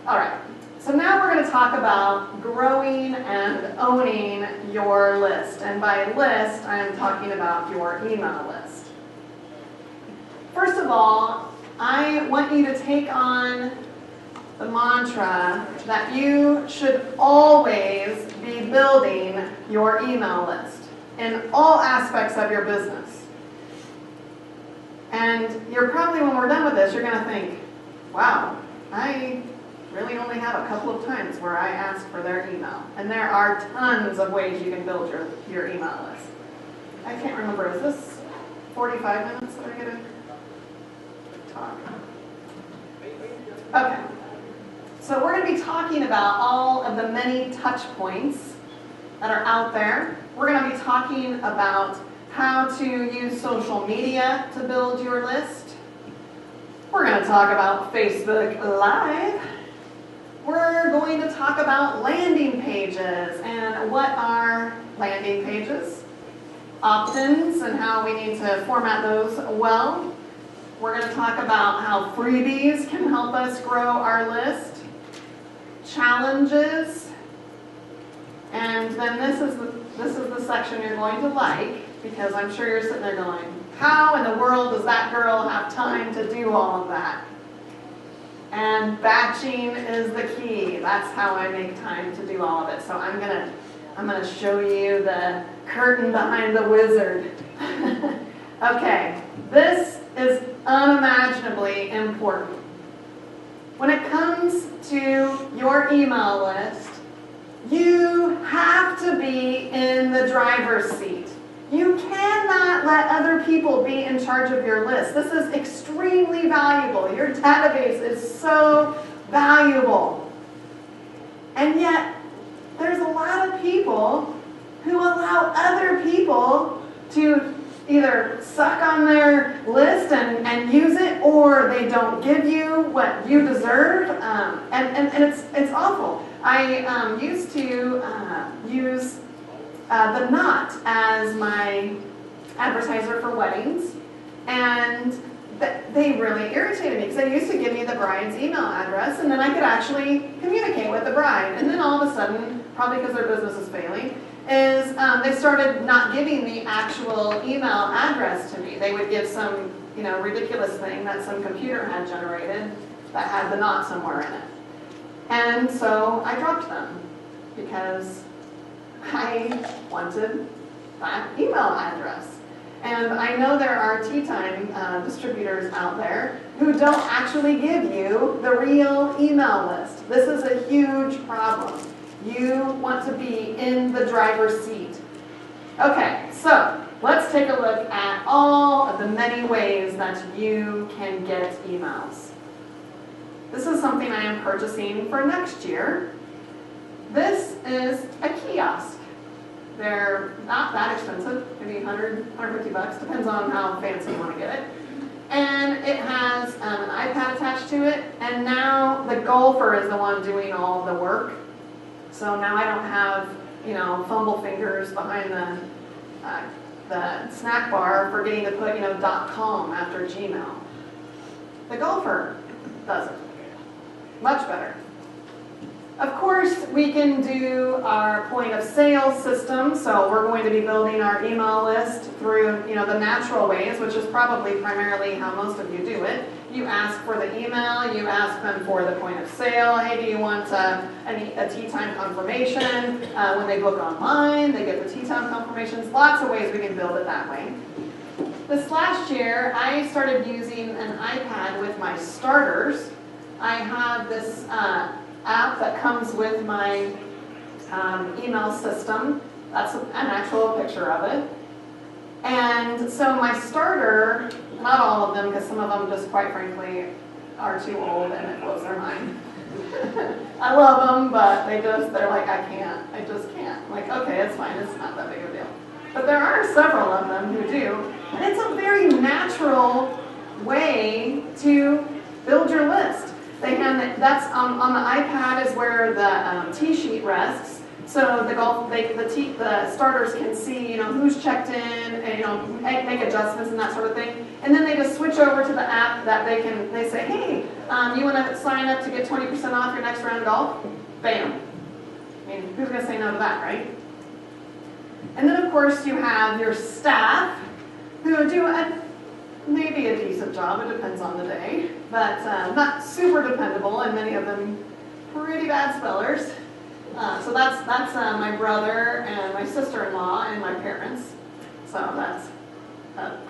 All right, so now we're going to talk about growing and owning your list. And by list, I'm talking about your email list. First of all, I want you to take on the mantra that you should always be building your email list in all aspects of your business. And you're probably, when we're done with this, you're going to think, wow, I really only have a couple of times where I ask for their email. And there are tons of ways you can build your email list. I can't remember, is this 45 minutes that I get to talk? Okay. So we're going to be talking about all of the many touch points that are out there. We're going to be talking about how to use social media to build your list. We're going to talk about Facebook Live. We're going to talk about landing pages and what are landing pages, opt-ins and how we need to format those well. We're going to talk about how freebies can help us grow our list, challenges, and then this is the section you're going to like, because I'm sure you're sitting there going, how in the world does that girl have time to do all of that? And batching is the key. That's how I make time to do all of it. So I'm gonna show you the curtain behind the wizard. Okay, this is unimaginably important. When it comes to your email list, you have to be in the driver's seat. You cannot let other people be in charge of your list. This is extremely valuable. Your database is so valuable. And yet, there's a lot of people who allow other people to either suck on their list and use it, or they don't give you what you deserve, and it's awful. I used to use The Knot as my advertiser for weddings, and they really irritated me because they used to give me the bride's email address, and then I could actually communicate with the bride. And then all of a sudden, probably because their business is failing, they started not giving the actual email address to me. They would give some, ridiculous thing that some computer had generated that had The Knot somewhere in it. And so I dropped them because I wanted that email address. And I know there are tea time distributors out there who don't actually give you the real email list. This is a huge problem. You want to be in the driver's seat. Okay, so let's take a look at all of the many ways that you can get emails. This is something I am purchasing for next year. This is a kiosk. They're not that expensive, maybe 100, 150 bucks, depends on how fancy you want to get it. And it has an iPad attached to it, and now the golfer is the one doing all the work. So now I don't have, fumble fingers behind the snack bar forgetting to put, .com after Gmail. The golfer does it. Much better. Of course, we can do our point of sale system, so we're going to be building our email list through, the natural ways, which is probably primarily how most of you do it. You ask for the email, you ask them for the point of sale. Hey, do you want a tea time confirmation? When they book online, they get the tea time confirmations. Lots of ways we can build it that way. This last year, I started using an iPad with my starters. I have this app that comes with my email system. That's an actual picture of it. And so my starter, not all of them, because some of them just quite frankly are too old and it blows their mind. I love them, but they're like, I just can't. I'm like, okay, it's fine, it's not that big of a deal. But there are several of them who do, and it's a very natural way to build your list. That's on the iPad is where the T-sheet rests. So the starters can see, who's checked in, and make adjustments and that sort of thing. And then they just switch over to the app that they say, hey, you want to sign up to get 20% off your next round of golf? Bam. I mean, who's going to say no to that, right? And then of course you have your staff who do maybe a decent job. It depends on the day, but not super dependable, and many of them pretty bad spellers. So that's my brother and my sister-in-law and my parents. So that's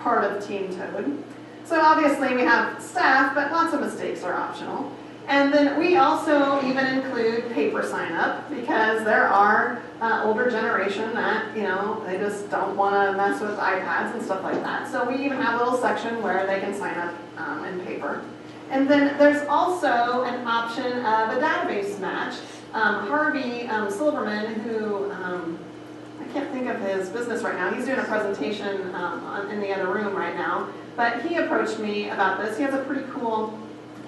part of Team Toad. So obviously we have staff, but lots of mistakes are optional. And then we also even include paper sign up, because there are older generation that, they just don't want to mess with iPads and stuff like that. So we even have a little section where they can sign up in paper. And then there's also an option of a database match. Harvey Silverman, who I can't think of his business right now. He's doing a presentation in the other room right now. But he approached me about this. He has a pretty cool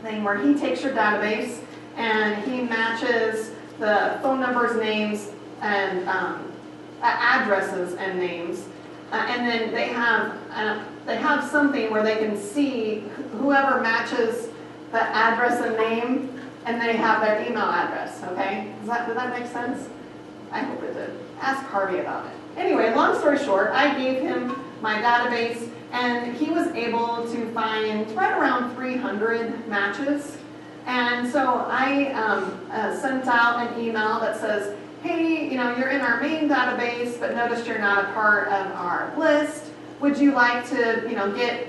thing where he takes your database and he matches the phone numbers, names, and addresses and names. And then they have something where they can see whoever matches the address and name, and they have their email address, okay? Did that make sense? I hope it did. Ask Harvey about it. Anyway, long story short, I gave him my database, and he was able to find right around 300 matches. And so I sent out an email that says, hey, you're in our main database, but noticed you're not a part of our list. Would you like to, get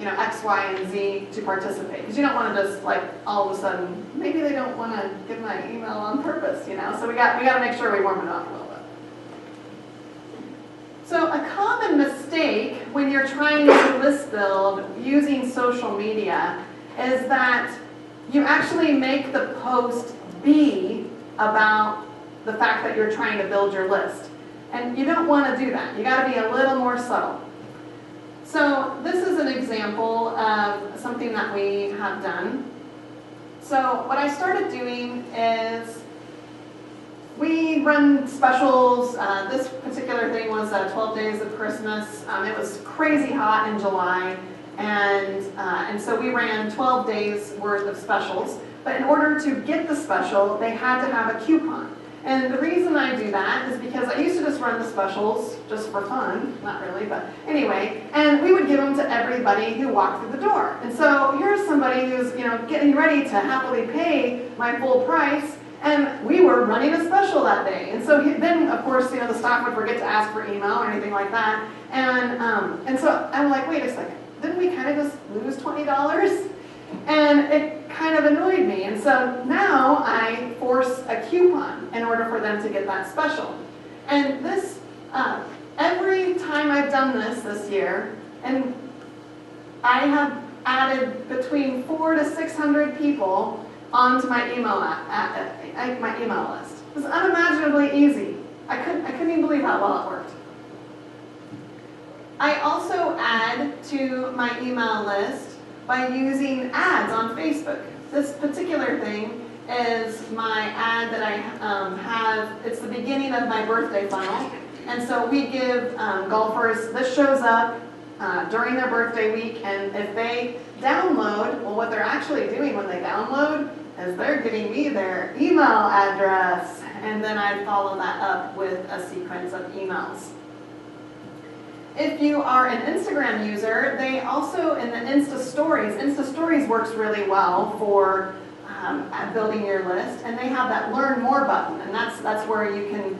X, Y, and Z to participate? Because you don't want to just all of a sudden, maybe they don't want to get my email on purpose, So we got to make sure we warm it up a little bit. So a common mistake when you're trying to list build using social media is that you actually make the post be about the fact that you're trying to build your list. And you don't want to do that. You got to be a little more subtle. So this is an example of something that we have done. So what I started doing is we run specials. This particular thing was 12 Days of Christmas. It was crazy hot in July, and so we ran 12 days worth of specials. But in order to get the special, they had to have a coupon. And the reason I do that is because I used to just run the specials just for fun, not really, but anyway, and we would give them to everybody who walked through the door. And so here's somebody who's, getting ready to happily pay my full price, and we were running a special that day. And so then, of course, the staff would forget to ask for email or anything like that. And so I'm like, wait a second, didn't we kind of just lose $20? And it kind of annoyed me. And so now I force a coupon in order for them to get that special. And this, every time I've done this year, and I have added between 400 to 600 people onto my email list. It was unimaginably easy. I couldn't even believe how well it worked. I also add to my email list by using ads on Facebook. This particular thing is my ad that I have. It's the beginning of my birthday funnel. And so we give golfers, this shows up during their birthday week, and if they download, well, what they're actually doing when they download is they're giving me their email address, and then I follow that up with a sequence of emails. If you are an Instagram user, they also, in the Insta Stories works really well for building your list, and they have that Learn More button, and that's where you can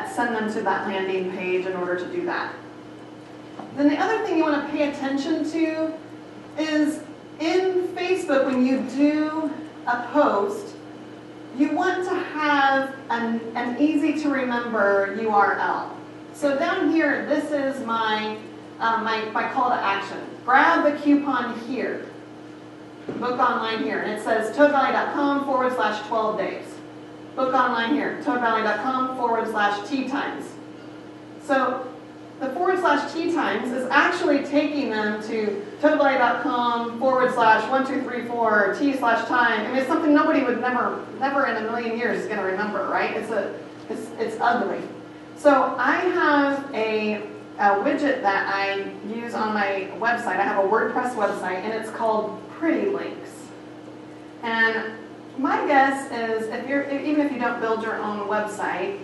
send them to that landing page in order to do that. Then the other thing you want to pay attention to is in Facebook, when you do a post, you want to have an easy to remember URL. So down here, this is my call to action. Grab the coupon here. Book online here. And it says toadvalley.com/12 days. Book online here. toadvalley.com/tea times. So the /tea times is actually taking them to toadvalley.com/1234 tea/time. I mean, it's something nobody would never in a million years is going to remember, right? It's It's ugly. So I have a widget that I use on my website. I have a WordPress website, and it's called Pretty Links. And my guess is, even if you don't build your own website,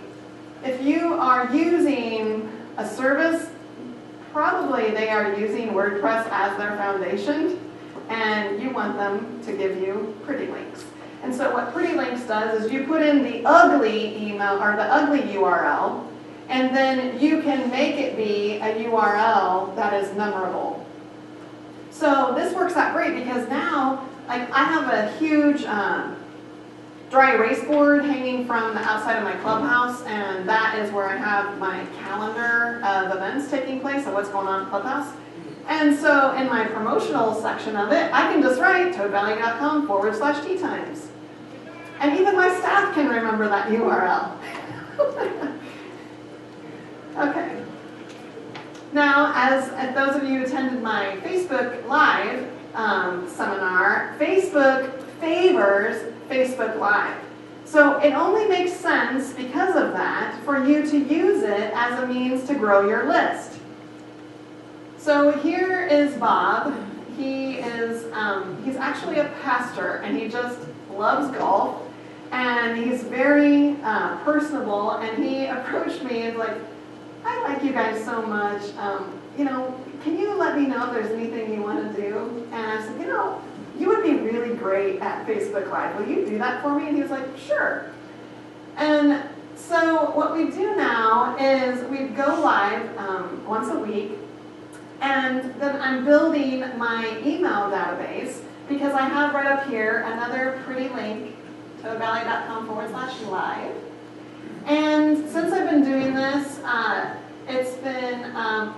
if you are using a service, probably they are using WordPress as their foundation, and you want them to give you pretty links. And so what Pretty Links does is you put in the ugly email or the ugly URL, and then you can make it be a URL that is memorable. So this works out great because now, like, I have a huge dry erase board hanging from the outside of my clubhouse, and that is where I have my calendar of events taking place and what's going on in Clubhouse. And so in my promotional section of it, I can just write toadvalley.com/tea times. And even my staff can remember that URL. Okay. Now, as those of you who attended my Facebook Live seminar, Facebook favors Facebook Live. So it only makes sense because of that for you to use it as a means to grow your list. So here is Bob. He is he's actually a pastor, and he just loves golf, and he's very personable. And he approached me and was like, "I like you guys so much. You know, can you let me know if there's anything you want to do?" And I said, "You know, you would be really great at Facebook Live. Will you do that for me?" And he was like, "Sure." And so what we do now is we go live once a week. And then I'm building my email database because I have right up here another pretty link, toadvalley.com/live. And since I've been doing this, it's been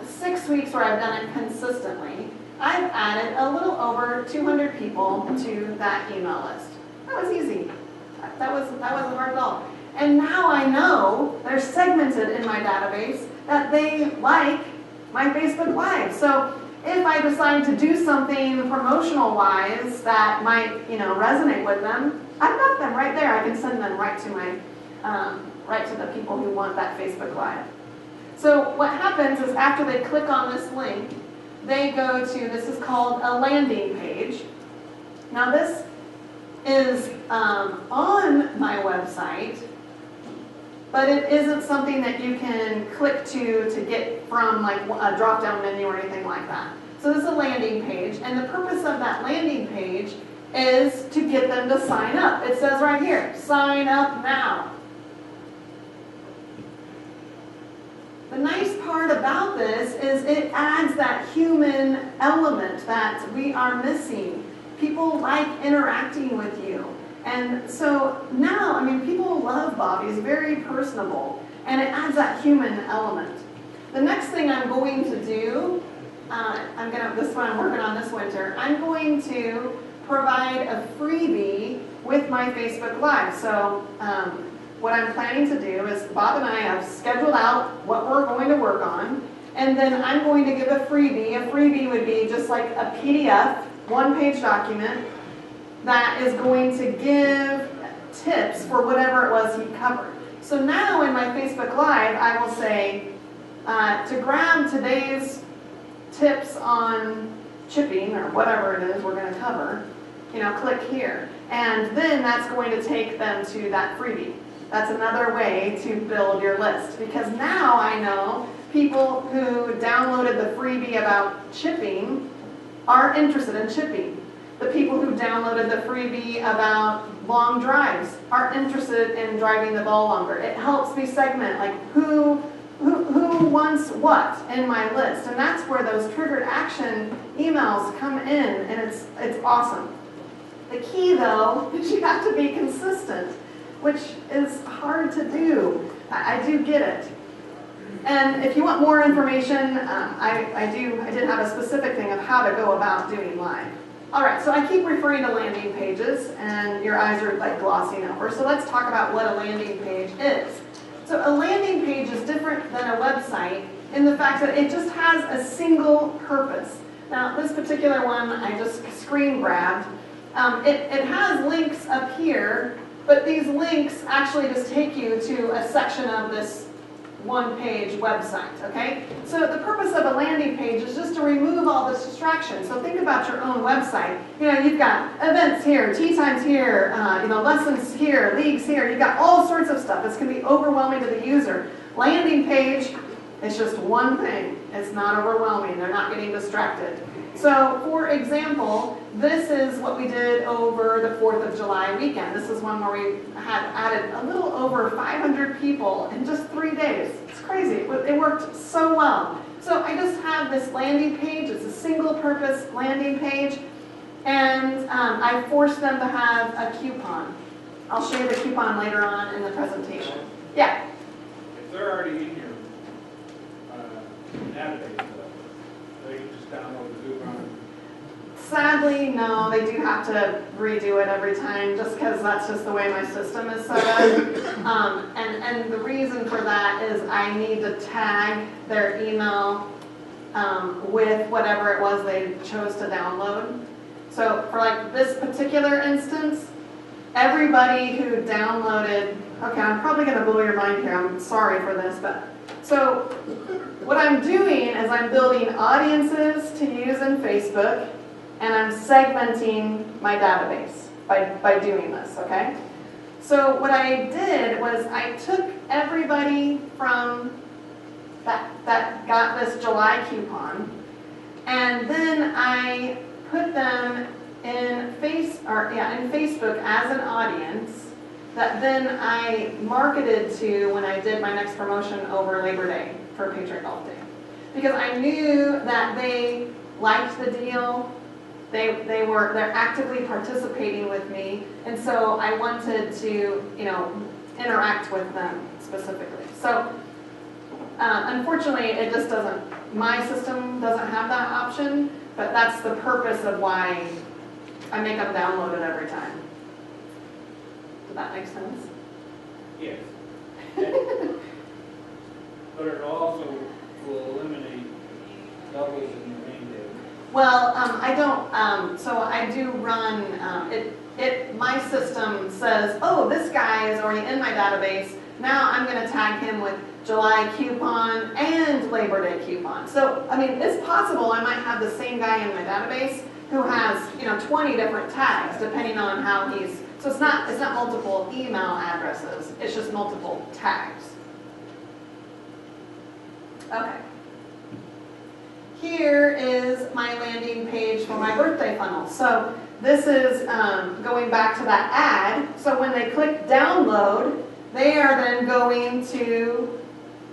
6 weeks where I've done it consistently. I've added a little over 200 people to that email list. That was easy. That wasn't hard at all. And now I know they're segmented in my database that they like my Facebook Live. So if I decide to do something promotional-wise that might, resonate with them, I've got them right there. I can send them right to my, right to the people who want that Facebook Live. So what happens is after they click on this link, they go to, this is called a landing page. Now this is on my website, but it isn't something that you can click to get from like a drop-down menu or anything like that. So this is a landing page, and the purpose of that landing page is to get them to sign up. It says right here, sign up now. The nice part about this is it adds that human element that we are missing. People like interacting with you. And so now, people love Bob. He's very personable, and it adds that human element. The next thing I'm going to do, this is what I'm working on this winter, I'm going to provide a freebie with my Facebook Live. So what I'm planning to do is Bob and I have scheduled out what we're going to work on, and then I'm going to give a freebie. A freebie would be just like a PDF, one-page document, that is going to give tips for whatever it was he covered. So now in my Facebook Live, I will say, to grab today's tips on chipping, or whatever it is we're going to cover, click here. And then that's going to take them to that freebie. That's another way to build your list, because now I know people who downloaded the freebie about chipping are interested in chipping. The people who downloaded the freebie about long drives are interested in driving the ball longer. It helps me segment, like, who wants what in my list. And that's where those triggered action emails come in, and it's awesome. The key, though, is you have to be consistent, which is hard to do. I do get it. And if you want more information, I did have a specific thing of how to go about doing live. All right, so I keep referring to landing pages, and your eyes are like glossing over. So let's talk about what a landing page is. So a landing page is different than a website in the fact that it just has a single purpose. Now, this particular one I just screen grabbed. It has links up here But these links actually just take you to a section of this one-page website, okay? So the purpose of a landing page is just to remove all this distraction. So think about your own website. You know, you've got events here, tea times here, lessons here, leagues here. You've got all sorts of stuff. It's going to be overwhelming to the user. Landing page is just one thing. It's not overwhelming. They're not getting distracted. So, for example, this is what we did over the 4th of July weekend. This is one where we had added a little over 500 people in just 3 days. It's crazy. It worked so well. So I just have this landing page. It's a single-purpose landing page. And I forced them to have a coupon. I'll show you the coupon later on in the presentation. Yeah? If they're already in your database, they can just download the coupon. Sadly, no, they do have to redo it every time just because that's just the way my system is set up. And the reason for that is I need to tag their email with whatever it was they chose to download. So for like this particular instance, everybody who downloaded, okay, I'm probably going to blow your mind here, I'm sorry for this, but so what I'm doing is I'm building audiences to use in Facebook, and I'm segmenting my database by doing this, okay? So what I did was I took everybody from that got this July coupon, and then I put them in Facebook as an audience that then I marketed to when I did my next promotion over Labor Day for Patriot Golf Day. Because I knew that they liked the deal, they're actively participating with me, and so I wanted to, interact with them specifically. So unfortunately, it just doesn't, my system doesn't have that option, but that's the purpose of why I make them download it every time. Does that make sense? Yes. But it also will eliminate doubles in your main data. Well, I don't, so I do run, my system says, oh, this guy is already in my database. Now I'm going to tag him with July coupon and Labor Day coupon. So, I mean, it's possible I might have the same guy in my database who has, 20 different tags depending on how he's, so it's not multiple email addresses, it's just multiple tags. Okay. Here is my landing page for my birthday funnel. So this is going back to that ad. So when they click download, they are then going to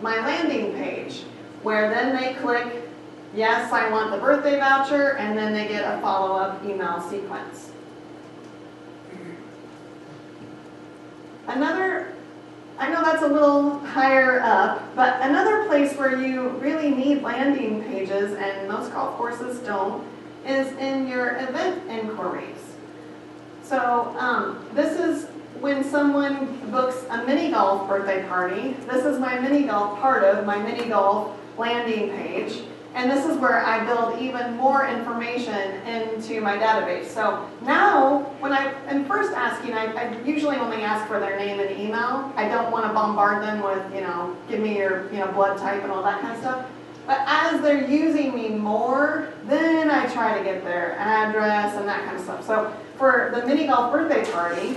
my landing page, where then they click, yes, I want the birthday voucher, and then they get a follow-up email sequence. I know that's a little higher up, but another place where you really need landing pages, and most golf courses don't, is in your event inquiries. So this is when someone books a mini golf birthday party. This is my mini golf part of my mini golf landing page. And this is where I build even more information into my database. So now, when I am first asking, I usually only ask for their name and email. I don't want to bombard them with, give me your, blood type and all that kind of stuff. But as they're using me more, then I try to get their address and that kind of stuff. So for the mini golf birthday party,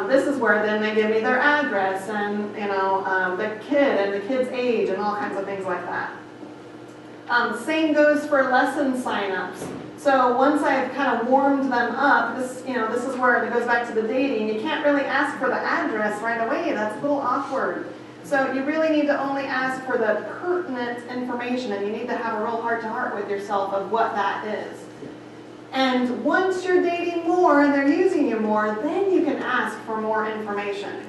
this is where then they give me their address and, the kid and the kid's age and all kinds of things like that. Same goes for lesson signups. So once I've kind of warmed them up, this is where it goes back to the dating. You can't really ask for the address right away. That's a little awkward. So you really need to only ask for the pertinent information, and you need to have a real heart-to-heart with yourself of what that is. And once you're dating more and they're using you more, then you can ask for more information.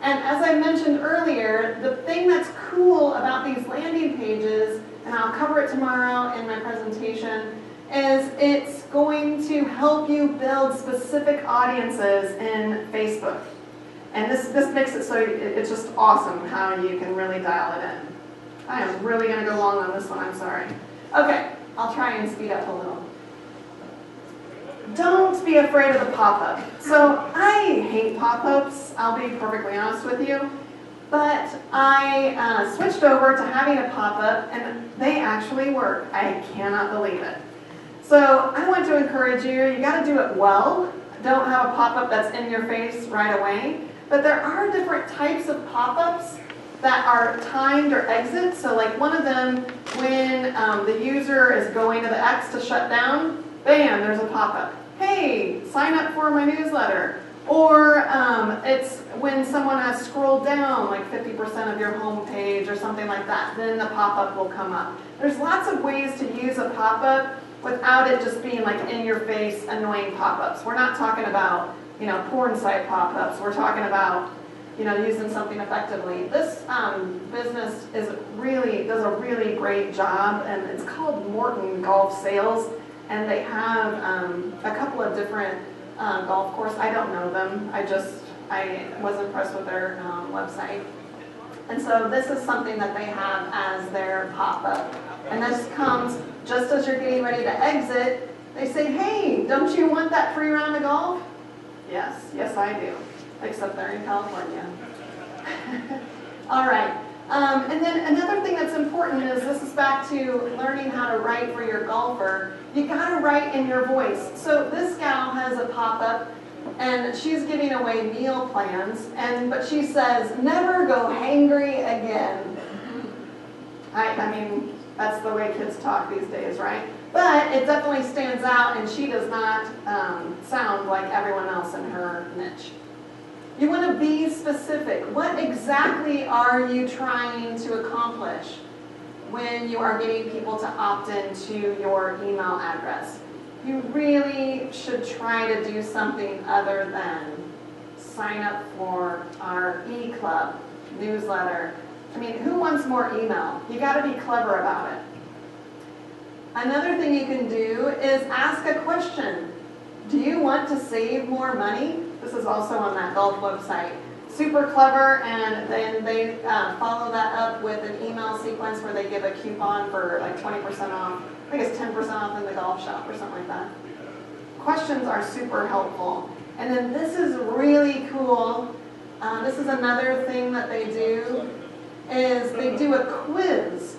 And as I mentioned earlier, the thing that's cool about these landing pages, and I'll cover it tomorrow in my presentation, is it's going to help you build specific audiences in Facebook. And this makes it so it's just awesome how you can really dial it in. I am really going to go long on this one, I'm sorry. Okay, I'll try and speed up a little. don't be afraid of the pop-up. So I hate pop-ups, I'll be perfectly honest with you. But I switched over to having a pop-up, and they actually work. I cannot believe it. So I want to encourage you, you got to do it well. Don't have a pop-up that's in your face right away. But there are different types of pop-ups that are timed or exit. So like one of them, when the user is going to the X to shut down, bam, there's a pop-up. Hey, sign up for my newsletter. Or it's when someone has scrolled down like 50% of your home page or something like that, then the pop-up will come up. There's lots of ways to use a pop-up without it just being like in your face annoying pop-ups. We're not talking about, porn site pop-ups. We're talking about, using something effectively. This business does a really great job, and it's called Morton Golf Sales, and they have a couple of different golf course. I don't know them. I was impressed with their website. And so this is something that they have as their pop-up. And this comes just as you're getting ready to exit. They say, hey, don't you want that free round of golf? Yes I do. Except they're in California. All right. And then another thing that's important is, this is back to learning how to write for your golfer. You got to write in your voice. So this gal has a pop-up, and she's giving away meal plans, but she says, never go hangry again. I mean, that's the way kids talk these days, right? But it definitely stands out, and she does not sound like everyone else in her niche. You want to be specific. What exactly are you trying to accomplish when you are getting people to opt into your email address? You really should try to do something other than sign up for our e-club newsletter. I mean, who wants more email? You got to be clever about it. Another thing you can do is ask a question. Do you want to save more money? This is also on that golf website. Super clever, and then they follow that up with an email sequence where they give a coupon for like 20% off. I think it's 10% off in the golf shop or something like that. Questions are super helpful. And then this is really cool. This is another thing that they do, is they do a quiz.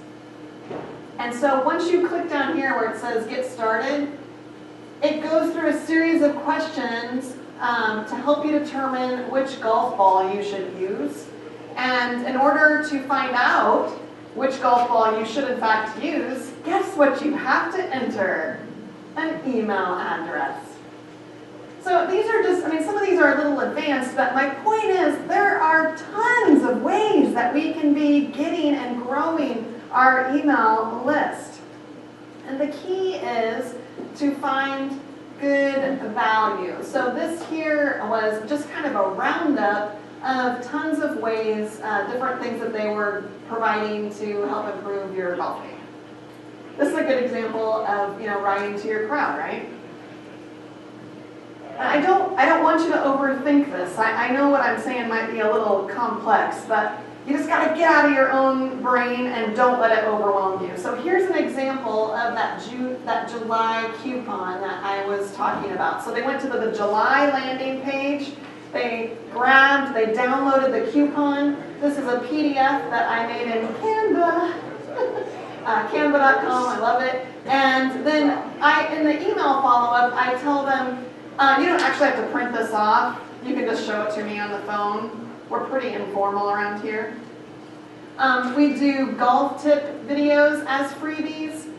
And so once you click down here where it says get started, it goes through a series of questions to help you determine which golf ball you should use. And in order to find out which golf ball you should in fact use, guess what you have to enter? An email address. So these are just, some of these are a little advanced, but my point is there are tons of ways that we can be getting and growing our email list. And the key is to find good value. So this here was just kind of a roundup of tons of ways, different things that they were providing to help improve your golf game. This is a good example of, writing to your crowd, right? I don't want you to overthink this. I know what I'm saying might be a little complex, but you just got to get out of your own brain and don't let it overwhelm you. So here's an example of that July coupon that I was talking about. So they went to the July landing page. They downloaded the coupon. This is a PDF that I made in Canva. Canva.com, I love it. And then in the email follow-up, I tell them, you don't actually have to print this off. You can just show it to me on the phone. We're pretty informal around here. We do golf tip videos as freebies.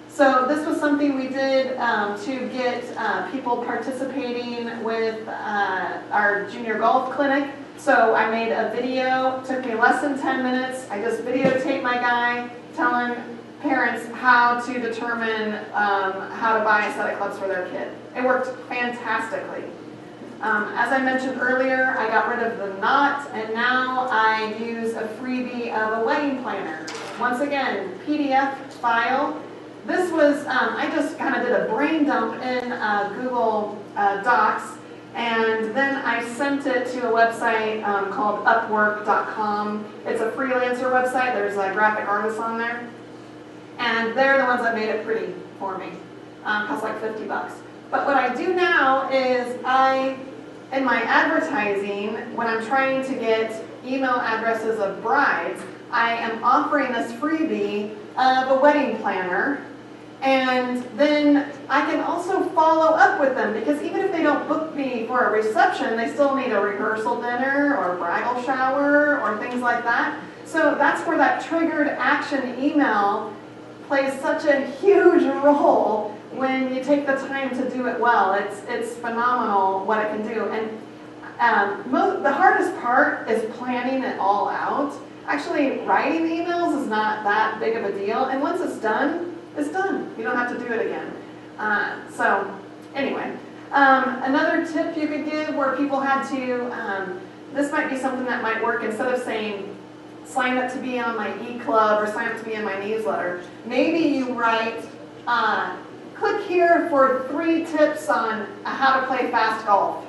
So this was something we did to get people participating with our junior golf clinic. So I made a video, took me less than 10 minutes. I just videotaped my guy telling parents how to determine how to buy a set of clubs for their kid. It worked fantastically. As I mentioned earlier, I got rid of the knot, and now I use a freebie of a wedding planner. Once again, PDF file. This was, I just kind of did a brain dump in Google Docs, and then I sent it to a website called Upwork.com. It's a freelancer website. There's graphic artists on there, and they're the ones that made it pretty for me. Cost like $50. But what I do now is in my advertising, when I'm trying to get email addresses of brides, I am offering this freebie of a wedding planner. And then I can also follow up with them, because even if they don't book me for a reception, they still need a rehearsal dinner or a bridal shower or things like that. So that's where that triggered action email plays such a huge role when you take the time to do it well. It's phenomenal what it can do. And the hardest part is planning it all out. Actually, writing emails is not that big of a deal. And once it's done, it's done. You don't have to do it again. So anyway, another tip you could give where people had to, this might be something that might work instead of saying, sign up to be on my e-club or sign up to be in my newsletter. Maybe you write, click here for 3 tips on how to play fast golf.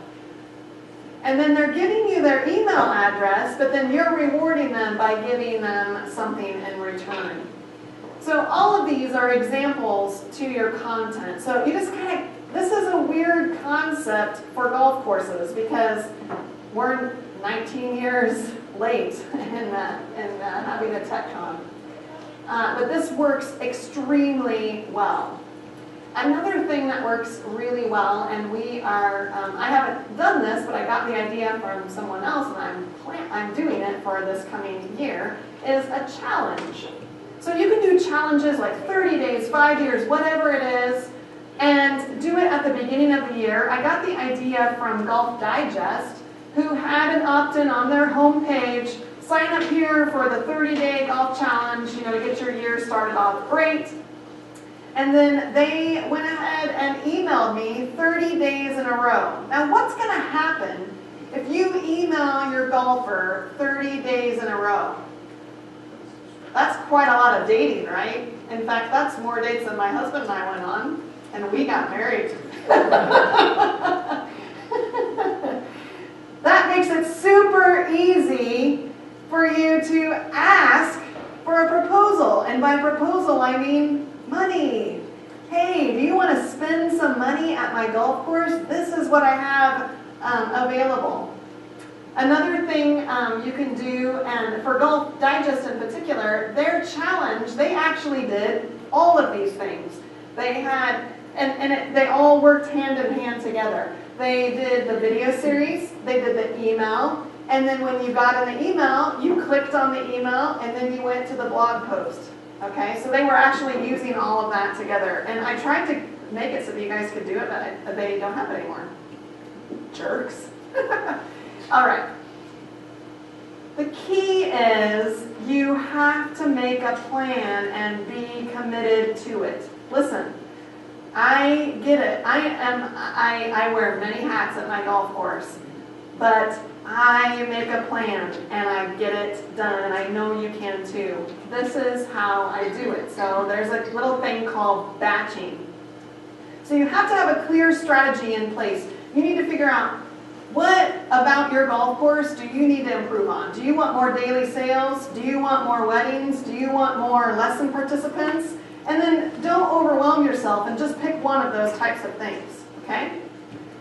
And then they're giving you their email address, but then you're rewarding them by giving them something in return. So all of these are examples to your content. So you just kind of, this is a weird concept for golf courses because we're 19 years late in having a tech con. But this works extremely well. Another thing that works really well, and we are, I haven't done this, but I got the idea from someone else, and I'm doing it for this coming year, is a challenge. So you can do challenges like 30 days, 5 years, whatever it is, and do it at the beginning of the year. I got the idea from Golf Digest, who had an opt-in on their homepage. Sign up here for the 30-day golf challenge, to get your year started off great. And then they went ahead and emailed me 30 days in a row. Now, what's going to happen if you email your golfer 30 days in a row? That's quite a lot of dating, right? In fact, that's more dates than my husband and I went on, and we got married. That makes it super easy for you to ask for a proposal. And by proposal, I mean money. Hey, do you want to spend some money at my golf course? This is what I have available. Another thing you can do, and for Golf Digest in particular, their challenge, they actually did all of these things. They had, they all worked hand in hand together. They did the video series, they did the email, and then when you got in the email, you clicked on the email, and then you went to the blog post. Okay, so they were actually using all of that together. And I tried to make it so that you guys could do it, but they don't have it anymore. Jerks. All right. The key is you have to make a plan and be committed to it. Listen, I get it. I wear many hats at my golf course, but I make a plan and I get it done, and I know you can too. This is how I do it. So there's a little thing called batching. So you have to have a clear strategy in place. You need to figure out, what about your golf course do you need to improve on? Do you want more daily sales? Do you want more weddings? Do you want more lesson participants? And then don't overwhelm yourself and just pick one of those types of things, okay?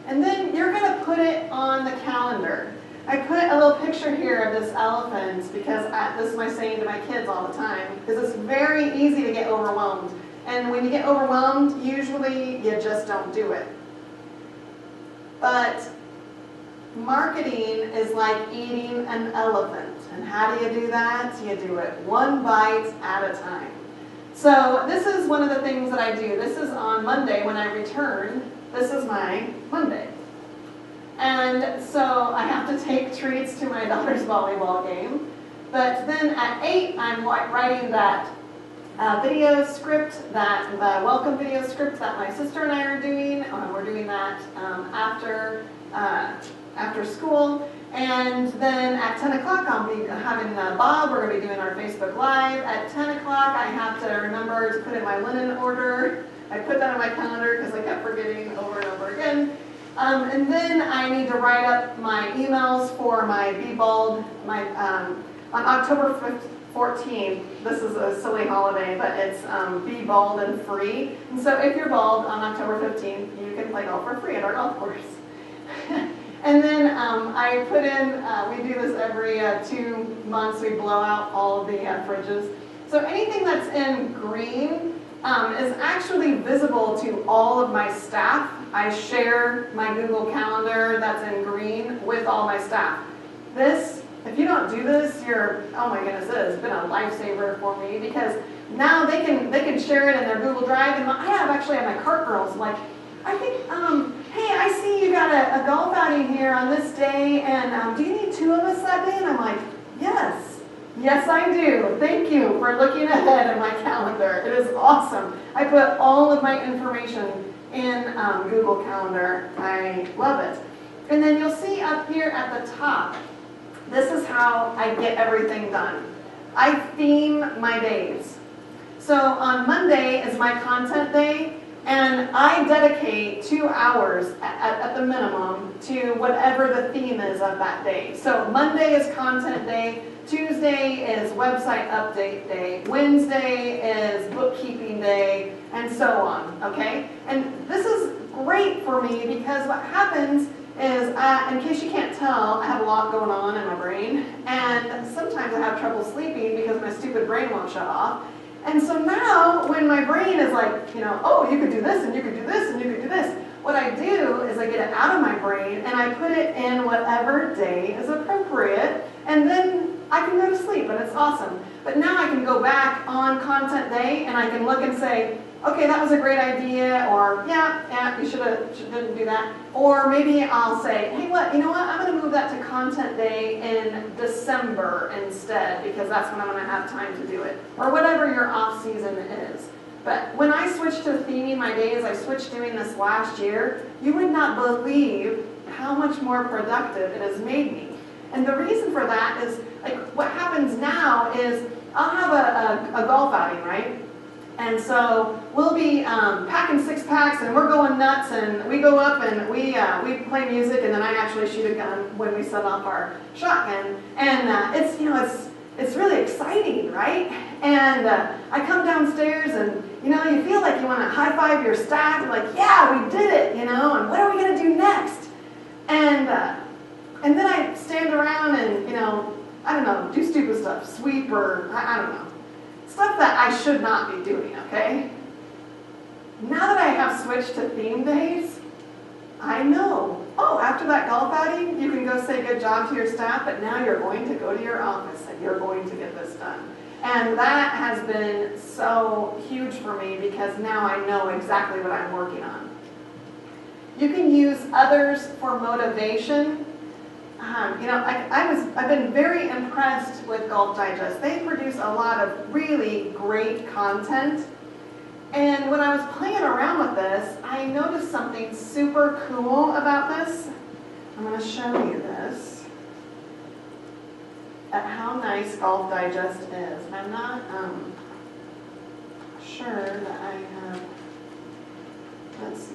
And then you're going to put it on the calendar. I put a little picture here of this elephant because this is my saying to my kids all the time, because it's very easy to get overwhelmed. And when you get overwhelmed, usually you just don't do it. But marketing is like eating an elephant. And how do you do that? You do it one bite at a time. So this is one of the things that I do. This is on Monday when I return. This is my Monday. And so I have to take treats to my daughter's volleyball game. But then at 8, I'm writing that video script, the welcome video script that my sister and I are doing. We're doing that after school. And then at 10 o'clock, I'll be having Bob. We're going to be doing our Facebook Live. At 10 o'clock, I have to remember to put in my linen order. I put that on my calendar because I kept forgetting over and over again. And then I need to write up my emails for my Be Bold, On October 14th, this is a silly holiday, but it's Be Bald and Free. And so if you're bald on October 15th, you can play golf for free at our golf course. And then I put in, we do this every 2 months, we blow out all of the fridges. So anything that's in green is actually visible to all of my staff. I share my Google Calendar that's in green with all my staff. This, if you don't do this, you're, oh my goodness, it has been a lifesaver for me because now they can share it in their Google Drive. And I actually have my cart girls like, I think, hey, I see you got a golf outing here on this day, and do you need 2 of us that day? And I'm like, yes, I do. Thank you for looking ahead in my calendar. It is awesome. I put all of my information in Google Calendar. I love it. And then you'll see up here at the top, this is how I get everything done. I theme my days. So on Monday is my content day. And I dedicate 2 hours at the minimum to whatever the theme is of that day. So Monday is content day, Tuesday is website update day, Wednesday is bookkeeping day, and so on, okay? And this is great for me because what happens is, in case you can't tell, I have a lot going on in my brain, and sometimes I have trouble sleeping because my stupid brain won't shut off. And so now, when my brain is like, you know, oh, you could do this, and you could do this, and you could do this, what I do is I get it out of my brain, and I put it in whatever day is appropriate, and then I can go to sleep, and it's awesome. But now I can go back on content day, and I can look and say, okay, that was a great idea, or yeah, you didn't do that. Or maybe I'll say, hey, you know what, I'm going to move that to content day in December instead, because that's when I'm going to have time to do it. Or whatever your off season is. But when I switched to theming my days, I switched doing this last year, you would not believe how much more productive it has made me. And the reason for that is, like, what happens now is, I'll have a golf outing, right? And so we'll be packing 6-packs, and we're going nuts, and we go up and we play music, and then I actually shoot a gun when we set off our shotgun, and it's really exciting, right? And I come downstairs, and you feel like you want to high five your staff, like, yeah, we did it, and what are we gonna do next? And then I stand around and I don't know, do stupid stuff, sweep or I don't know. Stuff that I should not be doing, okay? Now that I have switched to theme days, I know, oh, after that golf outing, you can go say good job to your staff, but now you're going to go to your office and you're going to get this done. And that has been so huge for me because now I know exactly what I'm working on. You can use others for motivation. I've been very impressed with Golf Digest. They produce a lot of really great content. And when I was playing around with this, I noticed something super cool about this. I'm going to show you this. At how nice Golf Digest is. And I'm not sure that I have, let's see.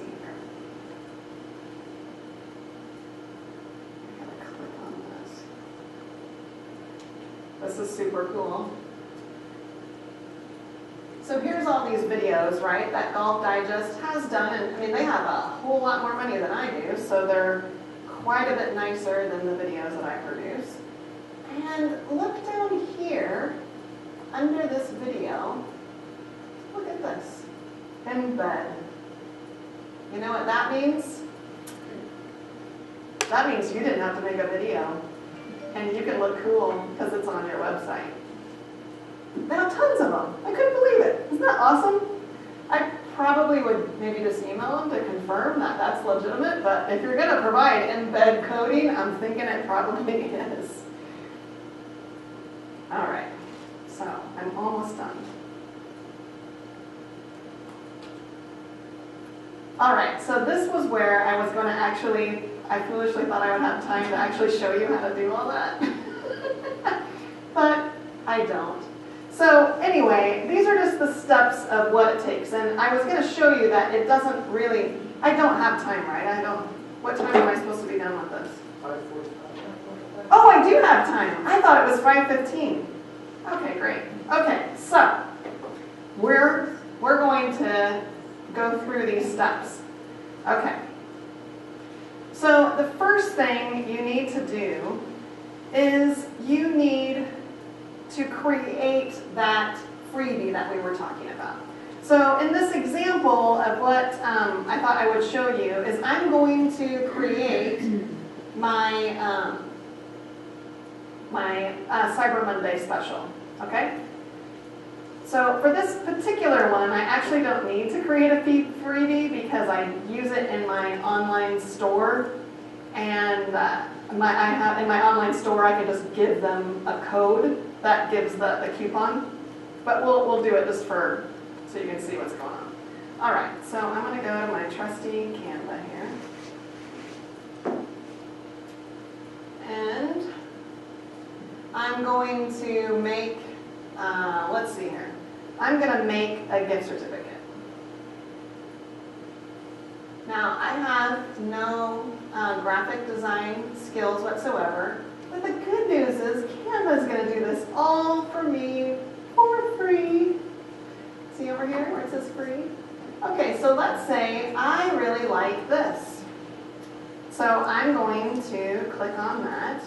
This is super cool. So here's all these videos, right, that Golf Digest has done. And I mean, they have a whole lot more money than I do, so they're quite a bit nicer than the videos that I produce. And look down here, under this video, look at this, embed. You know what that means? That means you didn't have to make a video. And you can look cool because it's on your website. They have tons of them. I couldn't believe it. Isn't that awesome? I probably would maybe just email them to confirm that that's legitimate, but if you're going to provide embed coding, I'm thinking it probably is. All right, so I'm almost done. All right, so this was where I was going to actually, I foolishly thought I would have time to actually show you how to do all that. But I don't. So anyway, these are just the steps of what it takes. And I was going to show you that it doesn't really, I don't have time, right? What time am I supposed to be done with this? 5:45. Oh, I do do have time. I thought it was 5:15. Okay, great. Okay, so we're going to go through these steps. Okay. So the first thing you need to do is you need to create that freebie that we were talking about. So in this example of what I thought I would show you is I'm going to create my Cyber Monday special, okay? So for this particular one, I actually don't need to create a freebie because I use it in my online store, and in my online store I can just give them a code that gives the coupon. But we'll do it just so you can see what's going on. All right, so I'm going to go to my trusty Canva here. And I'm going to make, let's see here. I'm going to make a gift certificate. Now, I have no graphic design skills whatsoever, but the good news is Canva is going to do this all for me for free. See over here where it says free? Okay, so let's say I really like this. So I'm going to click on that,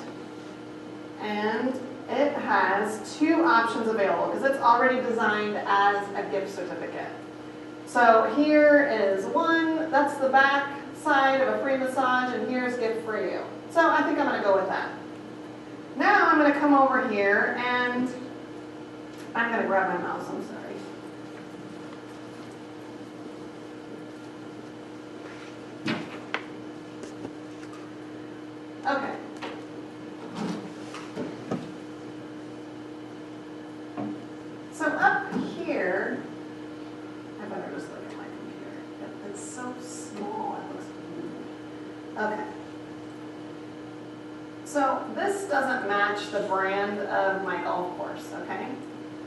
and it has two options available because it's already designed as a gift certificate. So here is one, that's the back side of a free massage, and here's gift for you. So I think I'm going to go with that. Now I'm going to come over here and I'm going to grab my mouse, I'm sorry. Okay. So up here, I better just look at my computer. It's so small, it looks weird. Okay. So this doesn't match the brand of my golf course, okay?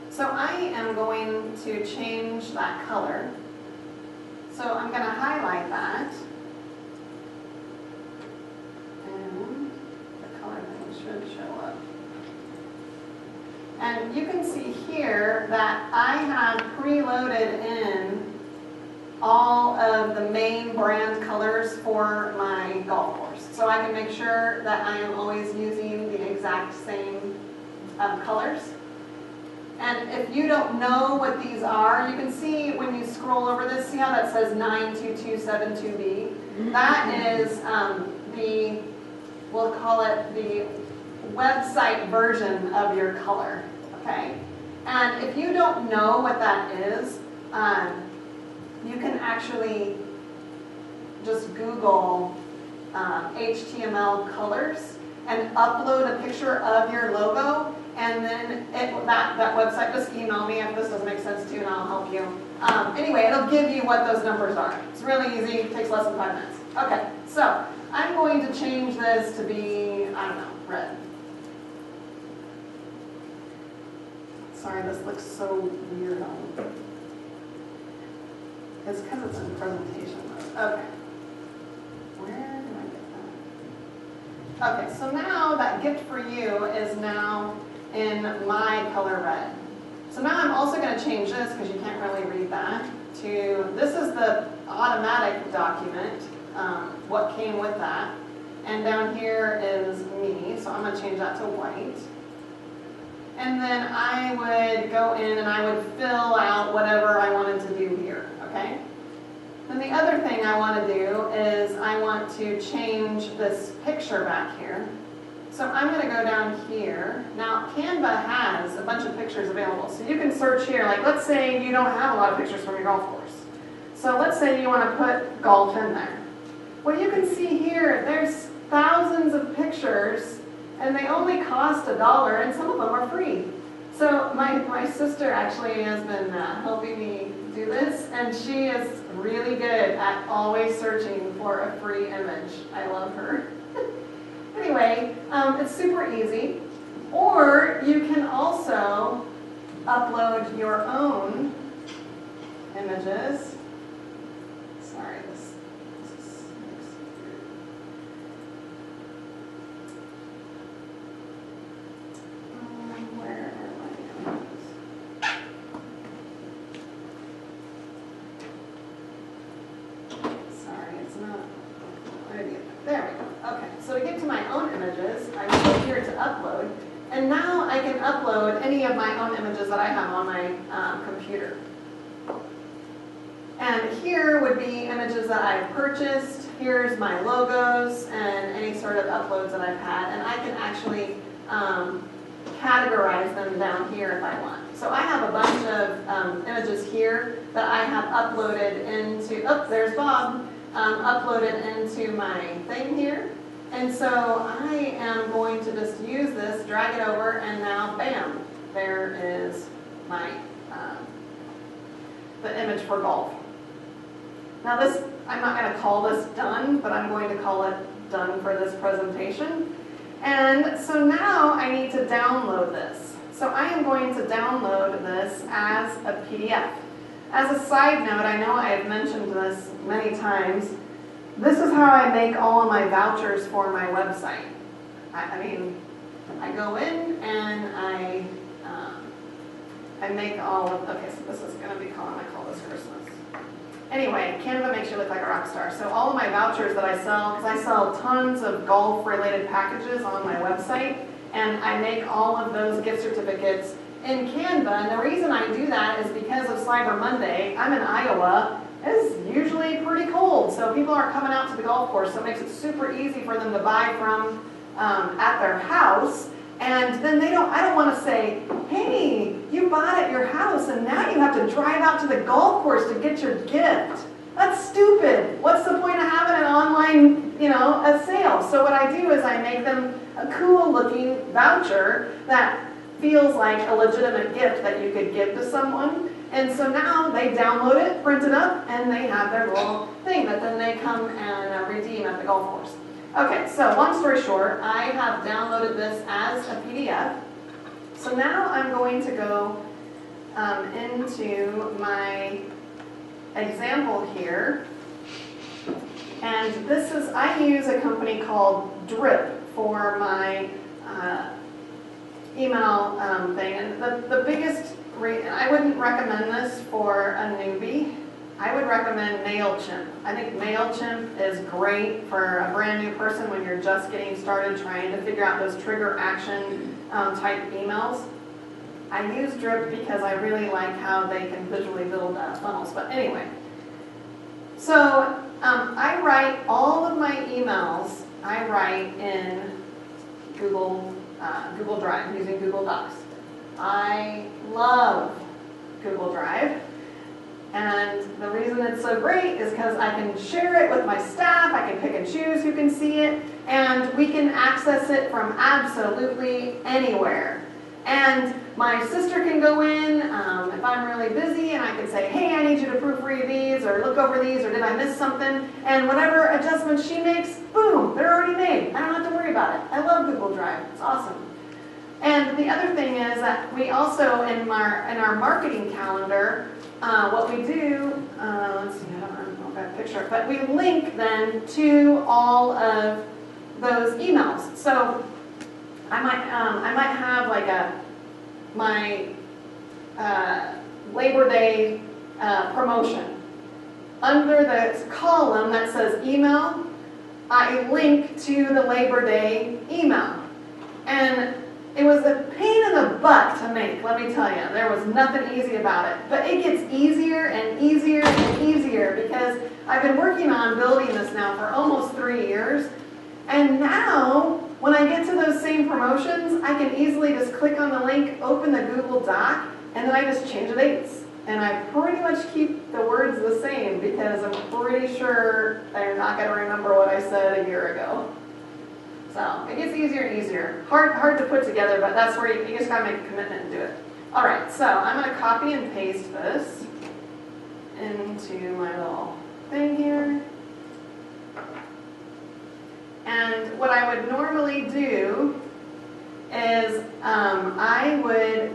So I am going to change that color. So I'm going to highlight that. And the color thing should show up. And you can see here that I have preloaded in all of the main brand colors for my golf course. So I can make sure that I am always using the exact same colors. And if you don't know what these are, you can see when you scroll over this, see how that says 92272B? That is we'll call it the website version of your color, okay? And if you don't know what that is, you can actually just Google HTML colors and upload a picture of your logo, and then that website, just email me if this doesn't make sense to you and I'll help you. Anyway, it'll give you what those numbers are. It's really easy, it takes less than 5 minutes. Okay, so I'm going to change this to be, I don't know, red. Sorry, this looks so weird on. It's because it's in presentation mode. Okay. Where did I get that? Okay, so now that gift for you is now in my color red. So now I'm also going to change this, because you can't really read that, to, this is the automatic document, what came with that. And down here is me, so I'm going to change that to white. And then I would go in and I would fill out whatever I wanted to do here, okay? Then the other thing I want to do is I want to change this picture back here. So I'm going to go down here. Now Canva has a bunch of pictures available. So you can search here, like let's say you don't have a lot of pictures from your golf course. So let's say you want to put golf in there. Well, you can see here, there's thousands of pictures and they only cost $1 and some of them are free. So my sister actually has been helping me do this, and she is really good at always searching for a free image. I love her. Anyway, it's super easy. Or you can also upload your own images. Sorry, this is. here to upload. And now I can upload any of my own images that I have on my computer. And here would be images that I've purchased. Here's my logos and any sort of uploads that I've had. And I can actually categorize them down here if I want. So I have a bunch of images here that I have uploaded into, oh, there's Bob, uploaded into my thing here. And so I am going to just use this, drag it over, and now, bam, there is my, the image for golf. Now this, I'm not going to call this done, but I'm going to call it done for this presentation. And so now I need to download this. So I am going to download this as a PDF. As a side note, I know I have mentioned this many times, this is how I make all of my vouchers for my website. I mean, I go in and I make all of, okay, so this is going to be called, I call this Christmas. Anyway, Canva makes you look like a rock star. So all of my vouchers that I sell, because I sell tons of golf-related packages on my website, and I make all of those gift certificates in Canva. And the reason I do that is because of Cyber Monday. I'm in Iowa. It's usually pretty cold, so people aren't coming out to the golf course, so it makes it super easy for them to buy from at their house. And then I don't want to say, hey, you bought at your house and now you have to drive out to the golf course to get your gift. That's stupid. What's the point of having an online, a sale? So what I do is I make them a cool looking voucher that feels like a legitimate gift that you could give to someone. And so now they download it, print it up, and they have their little thing that then they come and redeem at the golf course. Okay, so long story short, I have downloaded this as a PDF. So now I'm going to go into my example here. And this is, I use a company called Drip for my email thing. And the biggest reason, I wouldn't recommend this for a newbie. I would recommend MailChimp. I think MailChimp is great for a brand new person when you're just getting started trying to figure out those trigger action type emails. I use Drip because I really like how they can visually build funnels. But anyway, so I write all of my emails, I write in Google Drive using Google Docs. I love Google Drive. And the reason it's so great is because I can share it with my staff, I can pick and choose who can see it, and we can access it from absolutely anywhere. And my sister can go in if I'm really busy and I can say, hey, I need you to proofread these or look over these or did I miss something? And whatever adjustments she makes, boom, they're already made. I don't have to worry about it. I love Google Drive. It's awesome. And the other thing is that we also, in our marketing calendar, what we do, let's see, I don't know if I have a picture, but we link then to all of those emails. So I might have like my Labor Day promotion. Under the column that says email, I link to the Labor Day email. And it was a pain in the butt to make, let me tell you. There was nothing easy about it. But it gets easier and easier and easier because I've been working on building this now for almost 3 years. And now, when I get to those same promotions, I can easily just click on the link, open the Google Doc, and then I just change the dates. And I pretty much keep the words the same because I'm pretty sure they're not going to remember what I said a year ago. So it gets easier and easier. Hard to put together, but that's where you just got to make a commitment and do it. All right, so I'm going to copy and paste this into my little thing here. And what I would normally do is I would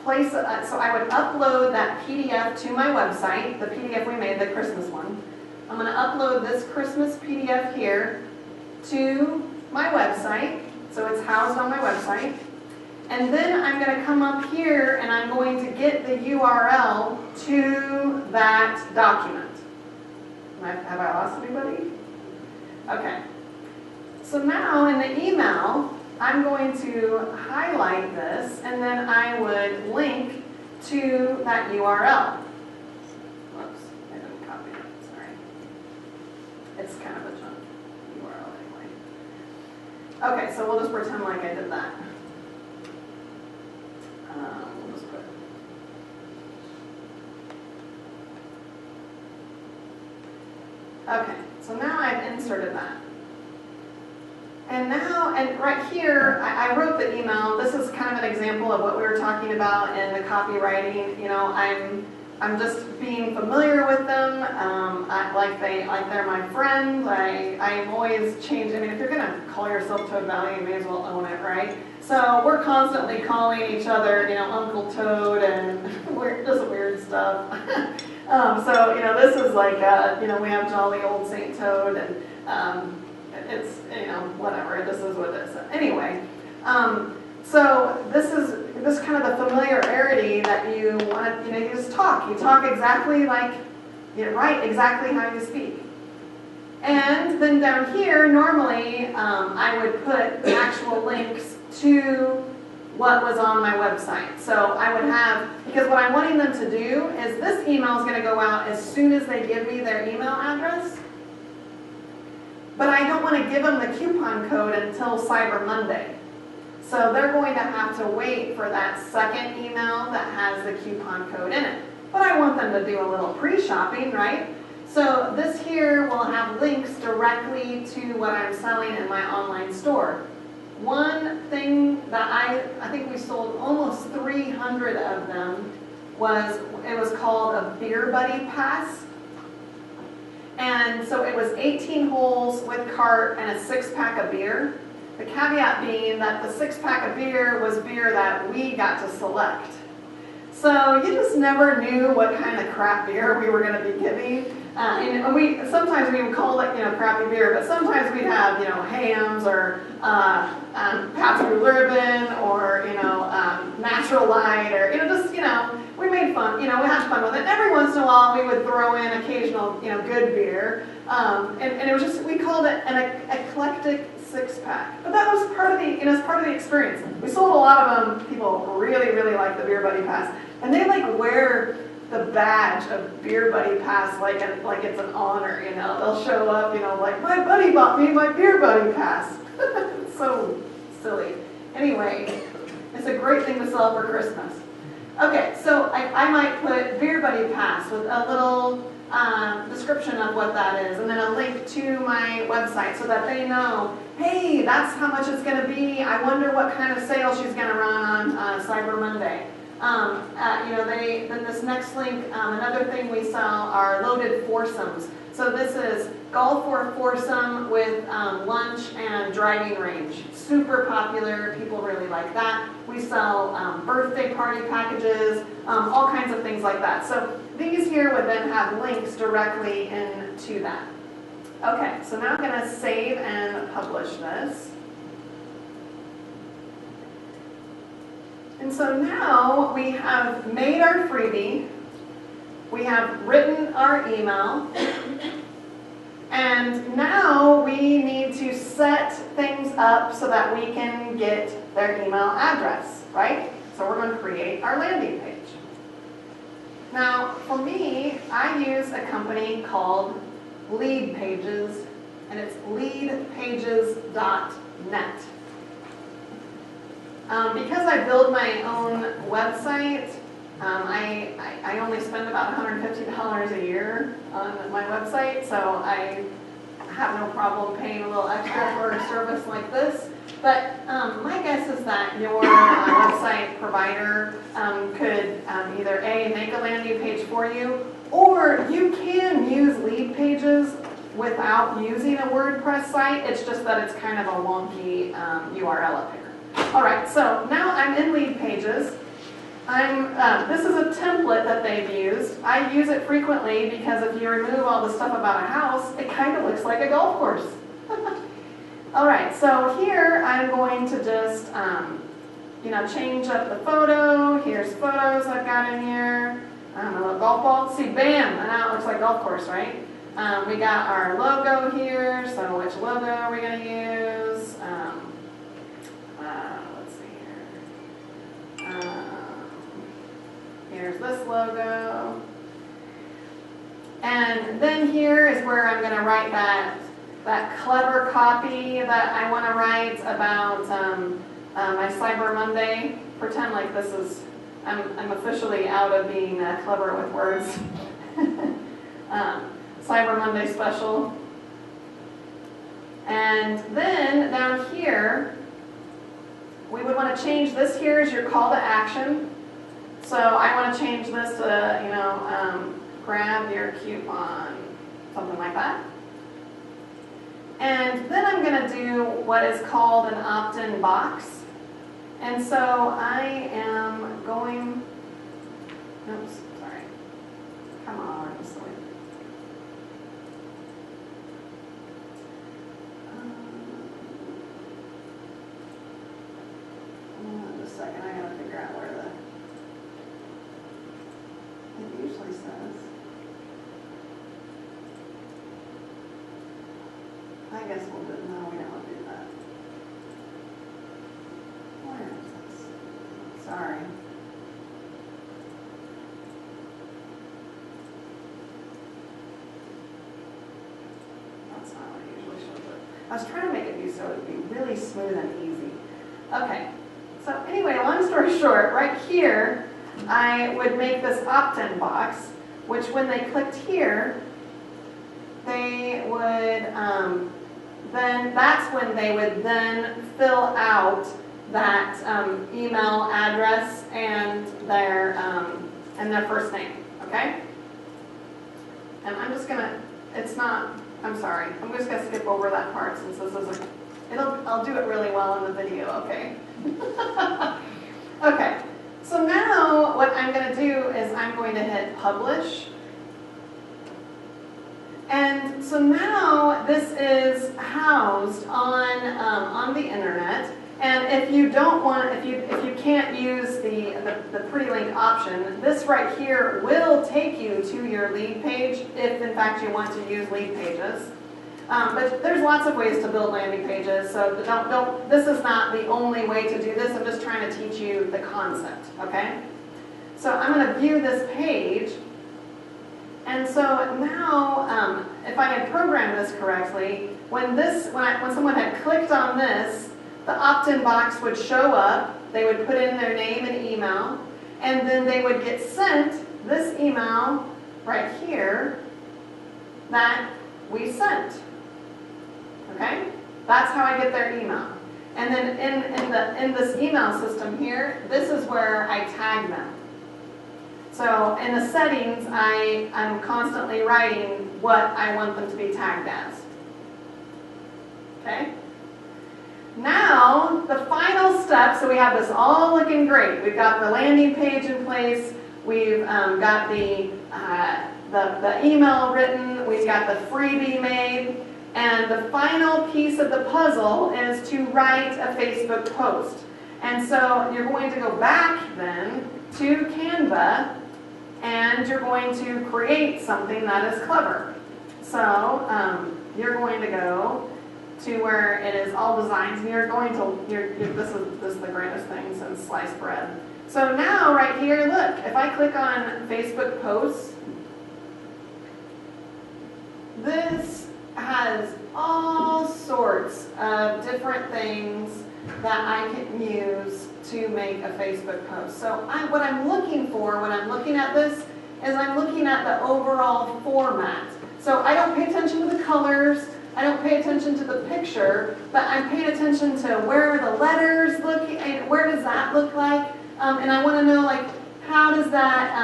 place, so I would upload that PDF to my website, the PDF we made, the Christmas one. I'm going to upload this Christmas PDF here to my website, so it's housed on my website. And then I'm going to come up here and I'm going to get the URL to that document. Have I lost anybody? Okay. So now in the email, I'm going to highlight this, and then I would link to that URL. Whoops, I didn't copy it, sorry. It's kind of a junk URL anyway. Okay, so we'll just pretend like I did that. We'll just put okay, so now I've inserted that. And now, and right here, I wrote the email. This is kind of an example of what we were talking about in the copywriting. You know, I'm just being familiar with them, like they're my friend. I'm always changing. I mean, if you're gonna call yourself Toad Valley, you may as well own it, right? So we're constantly calling each other, you know, Uncle Toad and just weird stuff. So, you know, this is like, you know, we have jolly old Saint Toad, and it's, you know, whatever, this is what this is. Anyway, so this is kind of the familiarity that you want to, you know, you just talk. You talk exactly like, you write exactly how you speak. And then down here, normally, I would put actual links to what was on my website. So I would have, because what I'm wanting them to do is this email is going to go out as soon as they give me their email address. But I don't want to give them the coupon code until Cyber Monday. So they're going to have to wait for that second email that has the coupon code in it. But I want them to do a little pre-shopping, right? So this here will have links directly to what I'm selling in my online store. One thing that I think we sold almost 300 of them was, it was called a Beer Buddy Pass. And so it was 18 holes with cart and a 6-pack of beer. The caveat being that the 6-pack of beer was beer that we got to select. So you just never knew what kind of crap beer we were going to be giving. And sometimes we would call it, you know, crappy beer, but sometimes we'd have, you know, Hams or Pabst Blue Ribbon or, you know, Natural Light, or, you know, just, you know, we made fun, you know, we had fun with it. Every once in a while we would throw in occasional, you know, good beer. And it was just, we called it an eclectic 6-pack. But that was part of the, you know, it's part of the experience. We sold a lot of them. People really, really like the Beer Buddy Pass. And they like wear the badge of Beer Buddy Pass like it's an honor, you know. They'll show up, you know, like, my buddy bought me my Beer Buddy Pass. It's so silly. Anyway, it's a great thing to sell for Christmas. Okay, so I might put Beer Buddy Pass with a little description of what that is, and then a link to my website so that they know, hey, that's how much it's going to be. I wonder what kind of sale she's going to run on Cyber Monday. You know, then this next link, another thing we sell are loaded foursomes. So this is golf or foursome with lunch and driving range. Super popular. People really like that. We sell birthday party packages, all kinds of things like that. So these here would then have links directly into that. Okay, so now I'm going to save and publish this. And so now we have made our freebie, we have written our email, and now we need to set things up so that we can get their email address, right? So we're going to create our landing page. Now, for me, I use a company called Lead Pages, and it's leadpages.net. Because I build my own website, I only spend about $150 a year on my website, so I have no problem paying a little extra for a service like this. But my guess is that your website provider could either A, make a landing page for you, or you can use Lead Pages without using a WordPress site. It's just that it's kind of a wonky URL up here. All right, so now I'm in Lead Pages. This is a template that they've used. I use it frequently because if you remove all the stuff about a house, it kind of looks like a golf course. All right, so here I'm going to just, you know, change up the photo. Here's photos I've got in here. A little golf ball. See, bam, and now it looks like golf course, right? We got our logo here. So which logo are we going to use? this logo. And then here is where I'm going to write that clever copy that I want to write about my Cyber Monday. Pretend like this is, I'm officially out of being clever with words. Cyber Monday special. And then down here, we would want to change this here as your call to action. So I want to change this to, grab your coupon, something like that. And then I'm going to do what is called an opt-in box. And so I am going, oops, sorry. Come on, just wait. Just a second, I gotta figure out where it usually says. I guess we'll do, no, we don't want to do that. Where is this? Sorry. That's not what it usually shows up. I was trying to make it so it would be really smooth and easy. Okay, so anyway, long story short, right here, I would make this opt-in box, which when they clicked here, they would, then that's when they would then fill out that email address and their first name, okay? And I'm just gonna, it's not, I'm sorry, I'm just gonna skip over that part since this isn't, I'll do it really well in the video, okay? Okay, so now what I'm gonna do is I'm going to hit publish. And so now this is housed on the internet. And if you don't want, if you can't use the pretty link option, this right here will take you to your lead page if in fact you want to use lead pages. But there's lots of ways to build landing pages, so this is not the only way to do this. I'm just trying to teach you the concept, okay? So I'm going to view this page. And so now, if I had programmed this correctly, when someone had clicked on this, the opt-in box would show up, they would put in their name and email, and then they would get sent this email right here that we sent. Okay? That's how I get their email. And then in this email system here, this is where I tag them. So in the settings, I'm constantly writing what I want them to be tagged as. Okay? Now, the final step, so we have this all looking great. We've got the landing page in place. We've got the email written. We've got the freebie made. And the final piece of the puzzle is to write a Facebook post. And so you're going to go back then to Canva and you're going to create something that is clever. So you're going to go to where it is all designs, and you're going to, this is the greatest thing since sliced bread. So now right here, look, if I click on Facebook posts, this has all sorts of different things that I can use to make a Facebook post. So what I'm looking for when I'm looking at this is I'm looking at the overall format. So I don't pay attention to the colors, I don't pay attention to the picture, but I'm paying attention to where the letters look, and where does that look like, and I want to know, like, how does that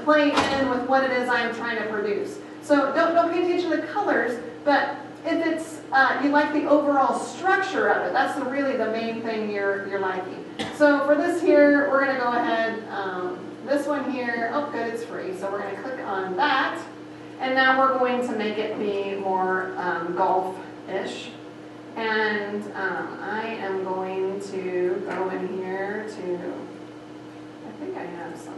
play in with what it is I'm trying to produce. So don't pay attention to the colors, but if it's you like the overall structure of it, that's really the main thing you're liking. So for this here, we're going to go ahead, this one here, oh good, it's free, so we're going to click on that. And now we're going to make it be more golf-ish. And I am going to go in here to, I think I have some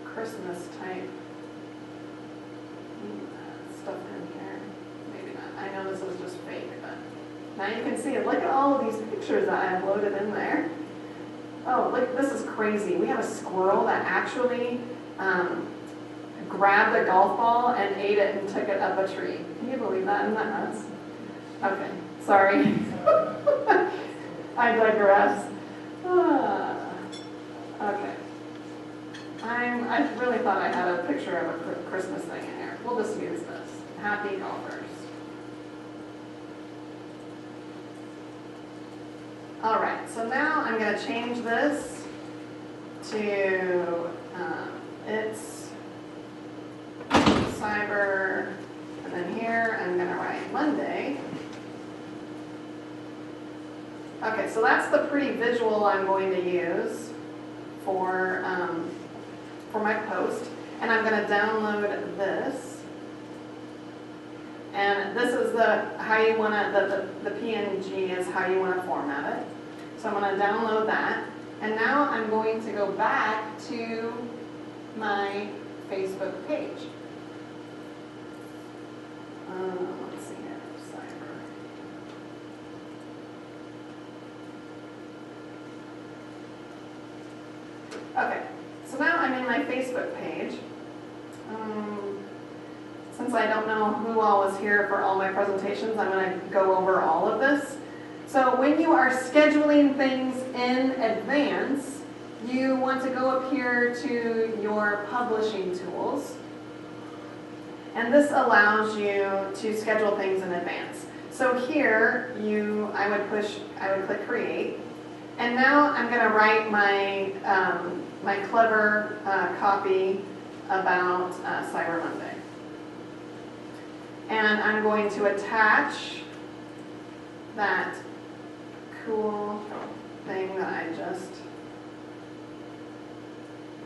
Christmas type stuff in here. Maybe not. I know this is just fake, but now you can see it. Look at all of these pictures that I have loaded in there. Oh, look, this is crazy. We have a squirrel that actually grabbed a golf ball and ate it and took it up a tree. Can you believe that? Isn't that nuts? Okay, sorry. I digress. Okay. I really thought I had a picture of a Christmas thing in here. We'll just use this. Happy golfers. All right, so now I'm going to change this to it's cyber, and then here I'm going to write Monday. Okay, so that's the pretty visual I'm going to use for my post, and I'm going to download this. And this is how you want to, the PNG is how you want to format it. So I'm going to download that. And now I'm going to go back to my Facebook page. Let's see here, cyber. Okay, so now I'm in my Facebook page. Since I don't know who all was here for all my presentations, I'm going to go over all of this. So when you are scheduling things in advance, you want to go up here to your publishing tools. And this allows you to schedule things in advance. So here, I would click create. And now I'm going to write my, my clever copy about Cyber Monday. And I'm going to attach that cool thing that I just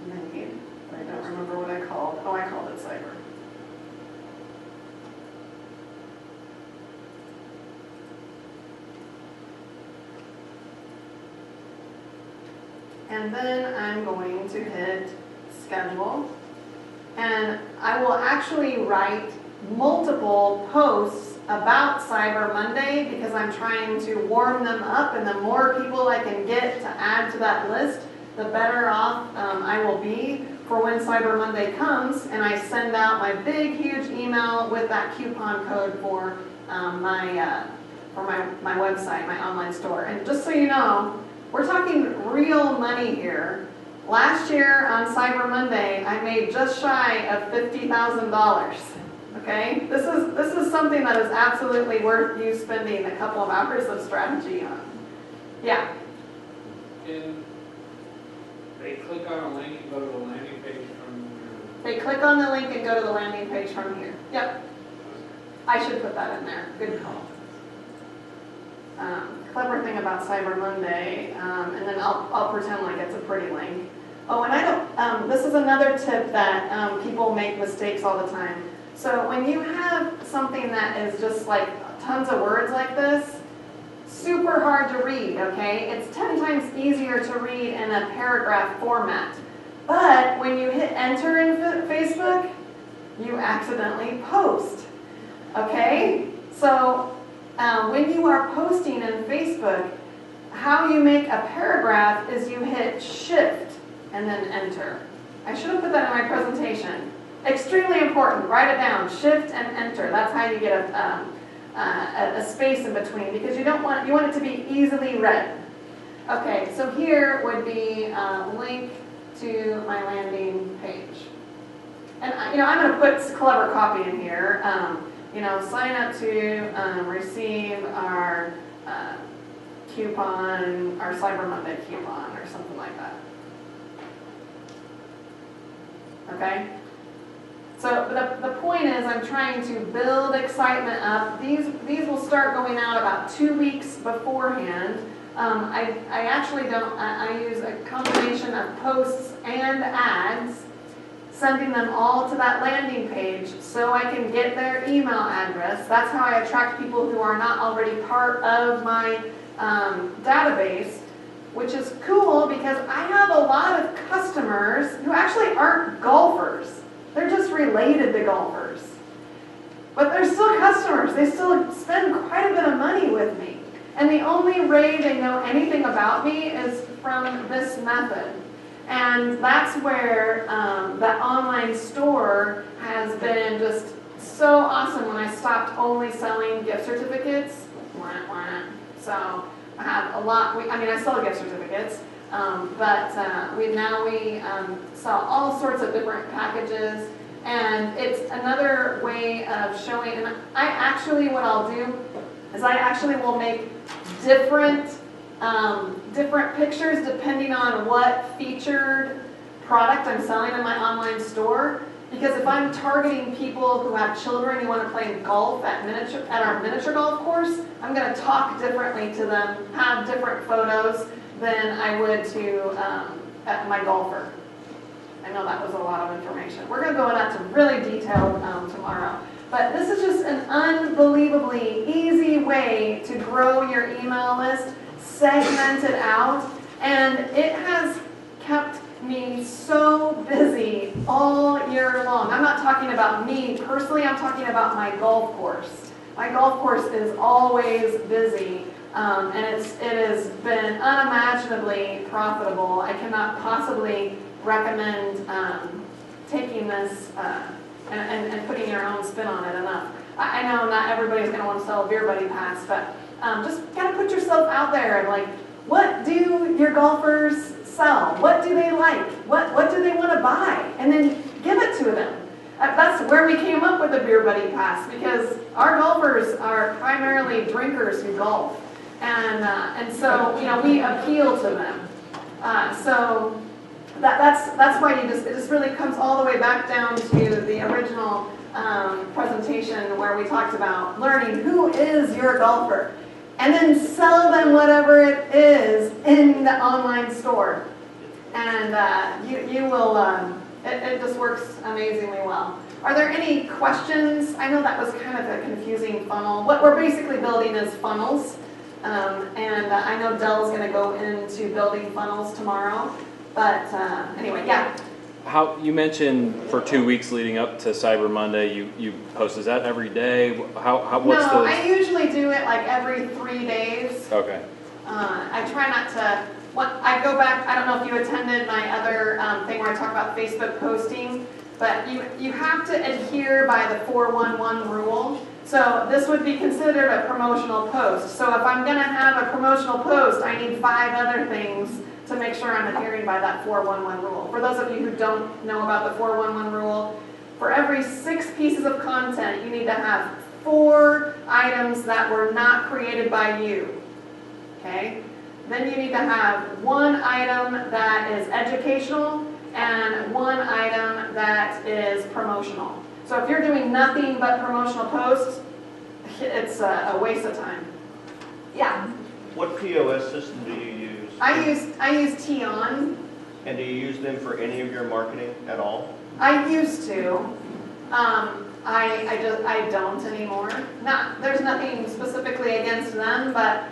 made. I don't remember what I called. Oh, I called it Cyber. And then I'm going to hit schedule. And I will actually write multiple posts about Cyber Monday because I'm trying to warm them up, and the more people I can get to add to that list, the better off I will be for when Cyber Monday comes and I send out my big, huge email with that coupon code for my website, my online store. And just so you know, we're talking real money here. Last year on Cyber Monday, I made just shy of $50,000. Okay, this is something that is absolutely worth you spending a couple of hours of strategy on. Yeah. And they click on a link and go to the landing page from your... They click on the link and go to the landing page from here. Yep. I should put that in there. Good call. Clever thing about Cyber Monday, and then I'll pretend like it's a pretty link. Oh, and I don't. This is another tip that people make mistakes all the time. So when you have something that is just like tons of words like this, super hard to read, okay? It's 10 times easier to read in a paragraph format. But when you hit enter in Facebook, you accidentally post, okay? So when you are posting in Facebook, how you make a paragraph is you hit shift and then enter. I should have put that in my presentation. Extremely important. Write it down. Shift and enter. That's how you get a space in between, because you want it to be easily read. Okay, so here would be a link to my landing page, and I'm going to put clever copy in here. Sign up to receive our coupon, our Cyber Monday coupon, or something like that. Okay. So the point is, I'm trying to build excitement up. These will start going out about 2 weeks beforehand. I actually don't. I use a combination of posts and ads, sending them all to that landing page so I can get their email address. That's how I attract people who are not already part of my database, which is cool because I have a lot of customers who actually aren't golfers. They're just related to golfers. But they're still customers. They still spend quite a bit of money with me. And the only way they know anything about me is from this method. And that's where that online store has been just so awesome when I stopped only selling gift certificates. So I have a lot, I sell gift certificates, but we sell all sorts of different packages. And it's another way of showing, and what I'll do is I actually will make different pictures depending on what featured product I'm selling in my online store. Because if I'm targeting people who have children who want to play golf at our miniature golf course, I'm going to talk differently to them, have different photos than I would to at my golfer. I know that was a lot of information. We're going to go into that to really detailed tomorrow. But this is just an unbelievably easy way to grow your email list, segment it out, and it has kept me so busy all year long. I'm not talking about me personally, I'm talking about my golf course. My golf course is always busy, and it has been unimaginably profitable. I cannot possibly recommend taking this and putting your own spin on it enough. I know not everybody's going to want to sell a Beer Buddy Pass, but just kind of put yourself out there and like, what do your golfers sell? What do they like? What do they want to buy? And then give it to them. That's where we came up with the Beer Buddy Pass, because our golfers are primarily drinkers who golf, and so we appeal to them. So that's why it just really comes all the way back down to the original presentation where we talked about learning who is your golfer, and then sell them whatever it is in the online store. And you will, it just works amazingly well. Are there any questions? I know that was kind of a confusing funnel. What we're basically building is funnels. And I know Dell's going to go into building funnels tomorrow. But anyway, yeah. How you mentioned for 2 weeks leading up to Cyber Monday, you post, is that every day? What's No, I usually do it like every 3 days. Okay. I try not to. I go back. I don't know if you attended my other thing where I talk about Facebook posting, but you have to adhere by the 411 rule. So this would be considered a promotional post. So if I'm going to have a promotional post, I need 5 other things to make sure I'm adhering by that 411 rule. For those of you who don't know about the 411 rule, for every 6 pieces of content, you need to have 4 items that were not created by you. Okay? Then you need to have 1 item that is educational and 1 item that is promotional. So if you're doing nothing but promotional posts, it's a waste of time. Yeah? What POS system do you use? I use Tion. And do you use them for any of your marketing at all? I used to. I don't anymore. There's nothing specifically against them, but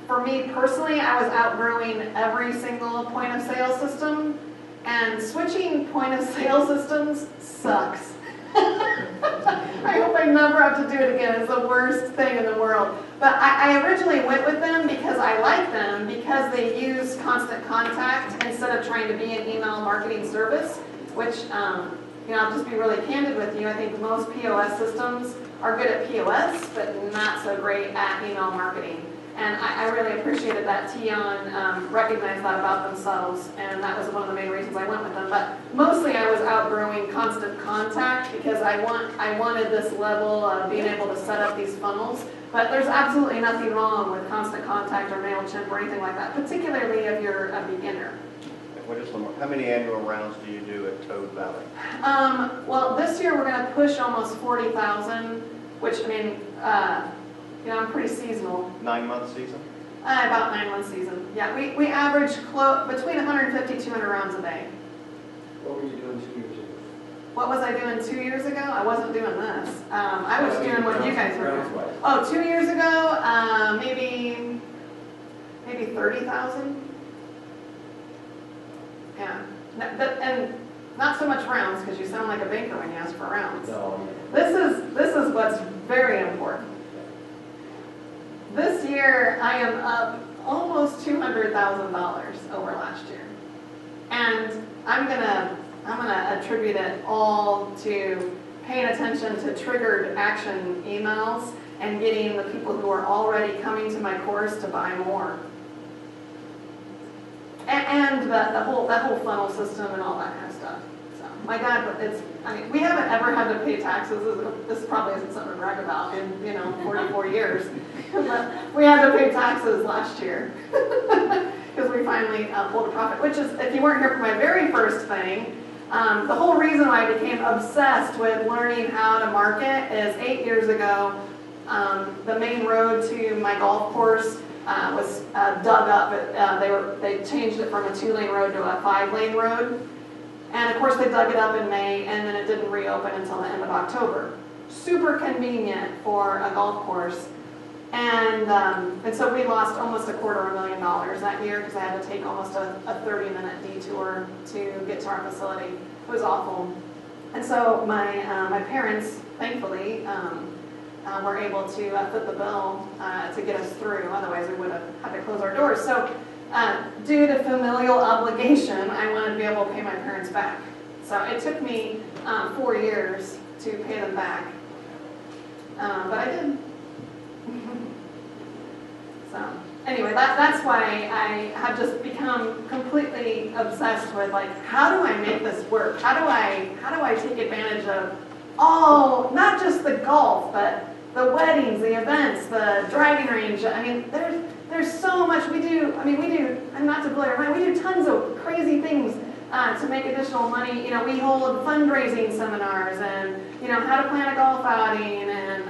for me personally, I was outgrowing every single point of sale system, and switching point of sale systems sucks. I hope I never have to do it again. It's the worst thing in the world. But I originally went with them because I like them, because they use constant contact instead of trying to be an email marketing service, which, I'll just be really candid with you. I think most POS systems are good at POS, but not so great at email marketing. And I really appreciated that Tion recognized that about themselves, and that was one of the main reasons I went with them. But mostly I was outgrowing constant contact because I wanted this level of being able to set up these funnels. But there's absolutely nothing wrong with constant contact or MailChimp or anything like that, particularly if you're a beginner. How many annual rounds do you do at Toad Valley? Well, this year we're going to push almost 40,000, which I'm pretty seasonal. 9-month season? About 9-month season. Yeah, we average between 150 200 rounds a day. What were you doing 2 years ago? What was I doing 2 years ago? I wasn't doing this. I was doing what you guys were doing. Oh, 2 years ago, maybe 30,000. Yeah, and not so much rounds, because you sound like a banker when you ask for rounds. No. This is what's very important. This year, I am up almost $200,000 over last year. And I'm gonna attribute it all to paying attention to triggered action emails and getting the people who are already coming to my course to buy more. And that whole funnel system and all that kind of stuff. So my God, we haven't ever had to pay taxes. This probably isn't something to brag about in 44 years. But we had to pay taxes last year because we finally pulled a profit. Which is, if you weren't here for my very first thing, the whole reason why I became obsessed with learning how to market is 8 years ago. The main road to my golf course was dug up. They changed it from a 2-lane road to a 5-lane road. And of course they dug it up in May, and then it didn't reopen until the end of October. Super convenient for a golf course. And so we lost almost $250,000 that year because I had to take almost a 30-minute detour to get to our facility. It was awful. And so my parents, thankfully, were able to foot the bill to get us through. Otherwise, we would have had to close our doors. So due to familial obligation, I wanted to be able to pay my parents back. So it took me 4 years to pay them back. But I did. So anyway, that's why I have just become completely obsessed with, like, how do I make this work? How do I take advantage of all, not just the golf, but the weddings, the events, the driving range. I mean, there's so much we do. I mean, and not to blow your mind, we do tons of crazy things to make additional money. We hold fundraising seminars and, how to plan a golf outing. And,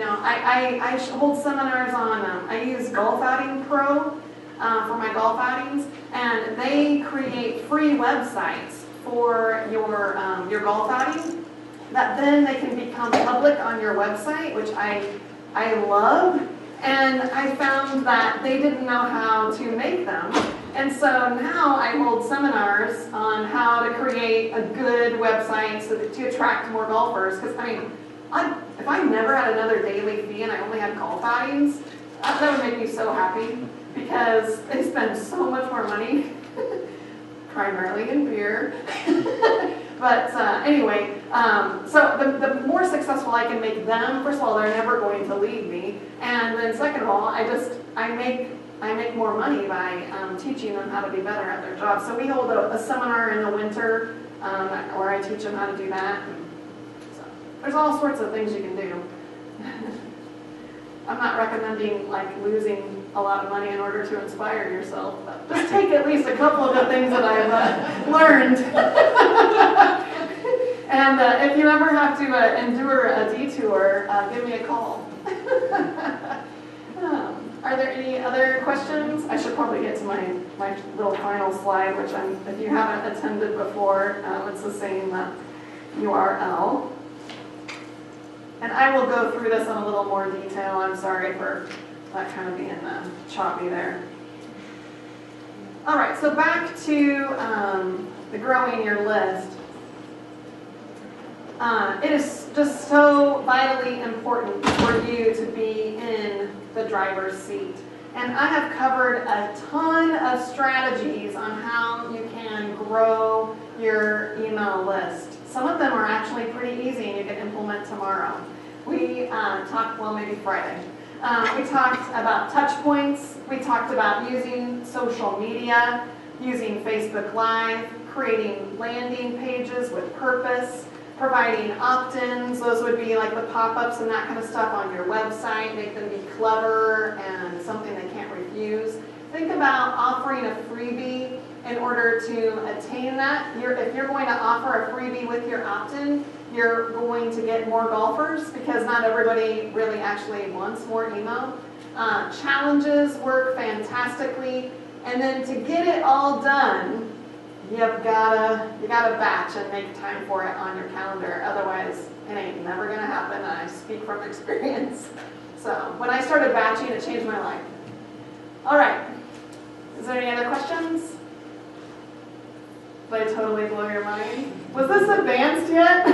I hold seminars on, I use Golf Outing Pro for my golf outings. And they create free websites for your golf outing that then they can become public on your website, which I love. And I found that they didn't know how to make them. And so now I hold seminars on how to create a good website to attract more golfers. Because, if I never had another daily fee and I only had golf outings, that would make me so happy because they spend so much more money, primarily in beer. But anyway, so the more successful I can make them, first of all, they're never going to leave me. And then second of all, I make more money by teaching them how to be better at their job. So we hold a seminar in the winter where I teach them how to do that. So there's all sorts of things you can do. I'm not recommending losing a lot of money in order to inspire yourself, but just take at least a couple of the things that I've learned. And if you ever have to endure a detour, give me a call. Are there any other questions? I should probably get to my little final slide, which if you haven't attended before, it's the same URL. And I will go through this in a little more detail. I'm sorry for that kind of being choppy there. All right, so back to the growing your list. It is just so vitally important for you to be in the driver's seat. And I have covered a ton of strategies on how you can grow your email list. Some of them are actually pretty easy and you can implement tomorrow. We talked, maybe Friday. We talked about touch points. We talked about using social media, using Facebook Live, creating landing pages with purpose, providing opt-ins. Those would be like the pop-ups and that kind of stuff on your website. Make them be clever and something they can't refuse. Think about offering a freebie in order to attain that. If you're going to offer a freebie with your opt-in, you're going to get more golfers because not everybody really actually wants more email. Challenges work fantastically. And then to get it all done, you gotta batch and make time for it on your calendar. Otherwise, it ain't never gonna happen. And I speak from experience. So when I started batching, it changed my life. All right. Is there any other questions? Did I totally blow your mind? Was this advanced yet?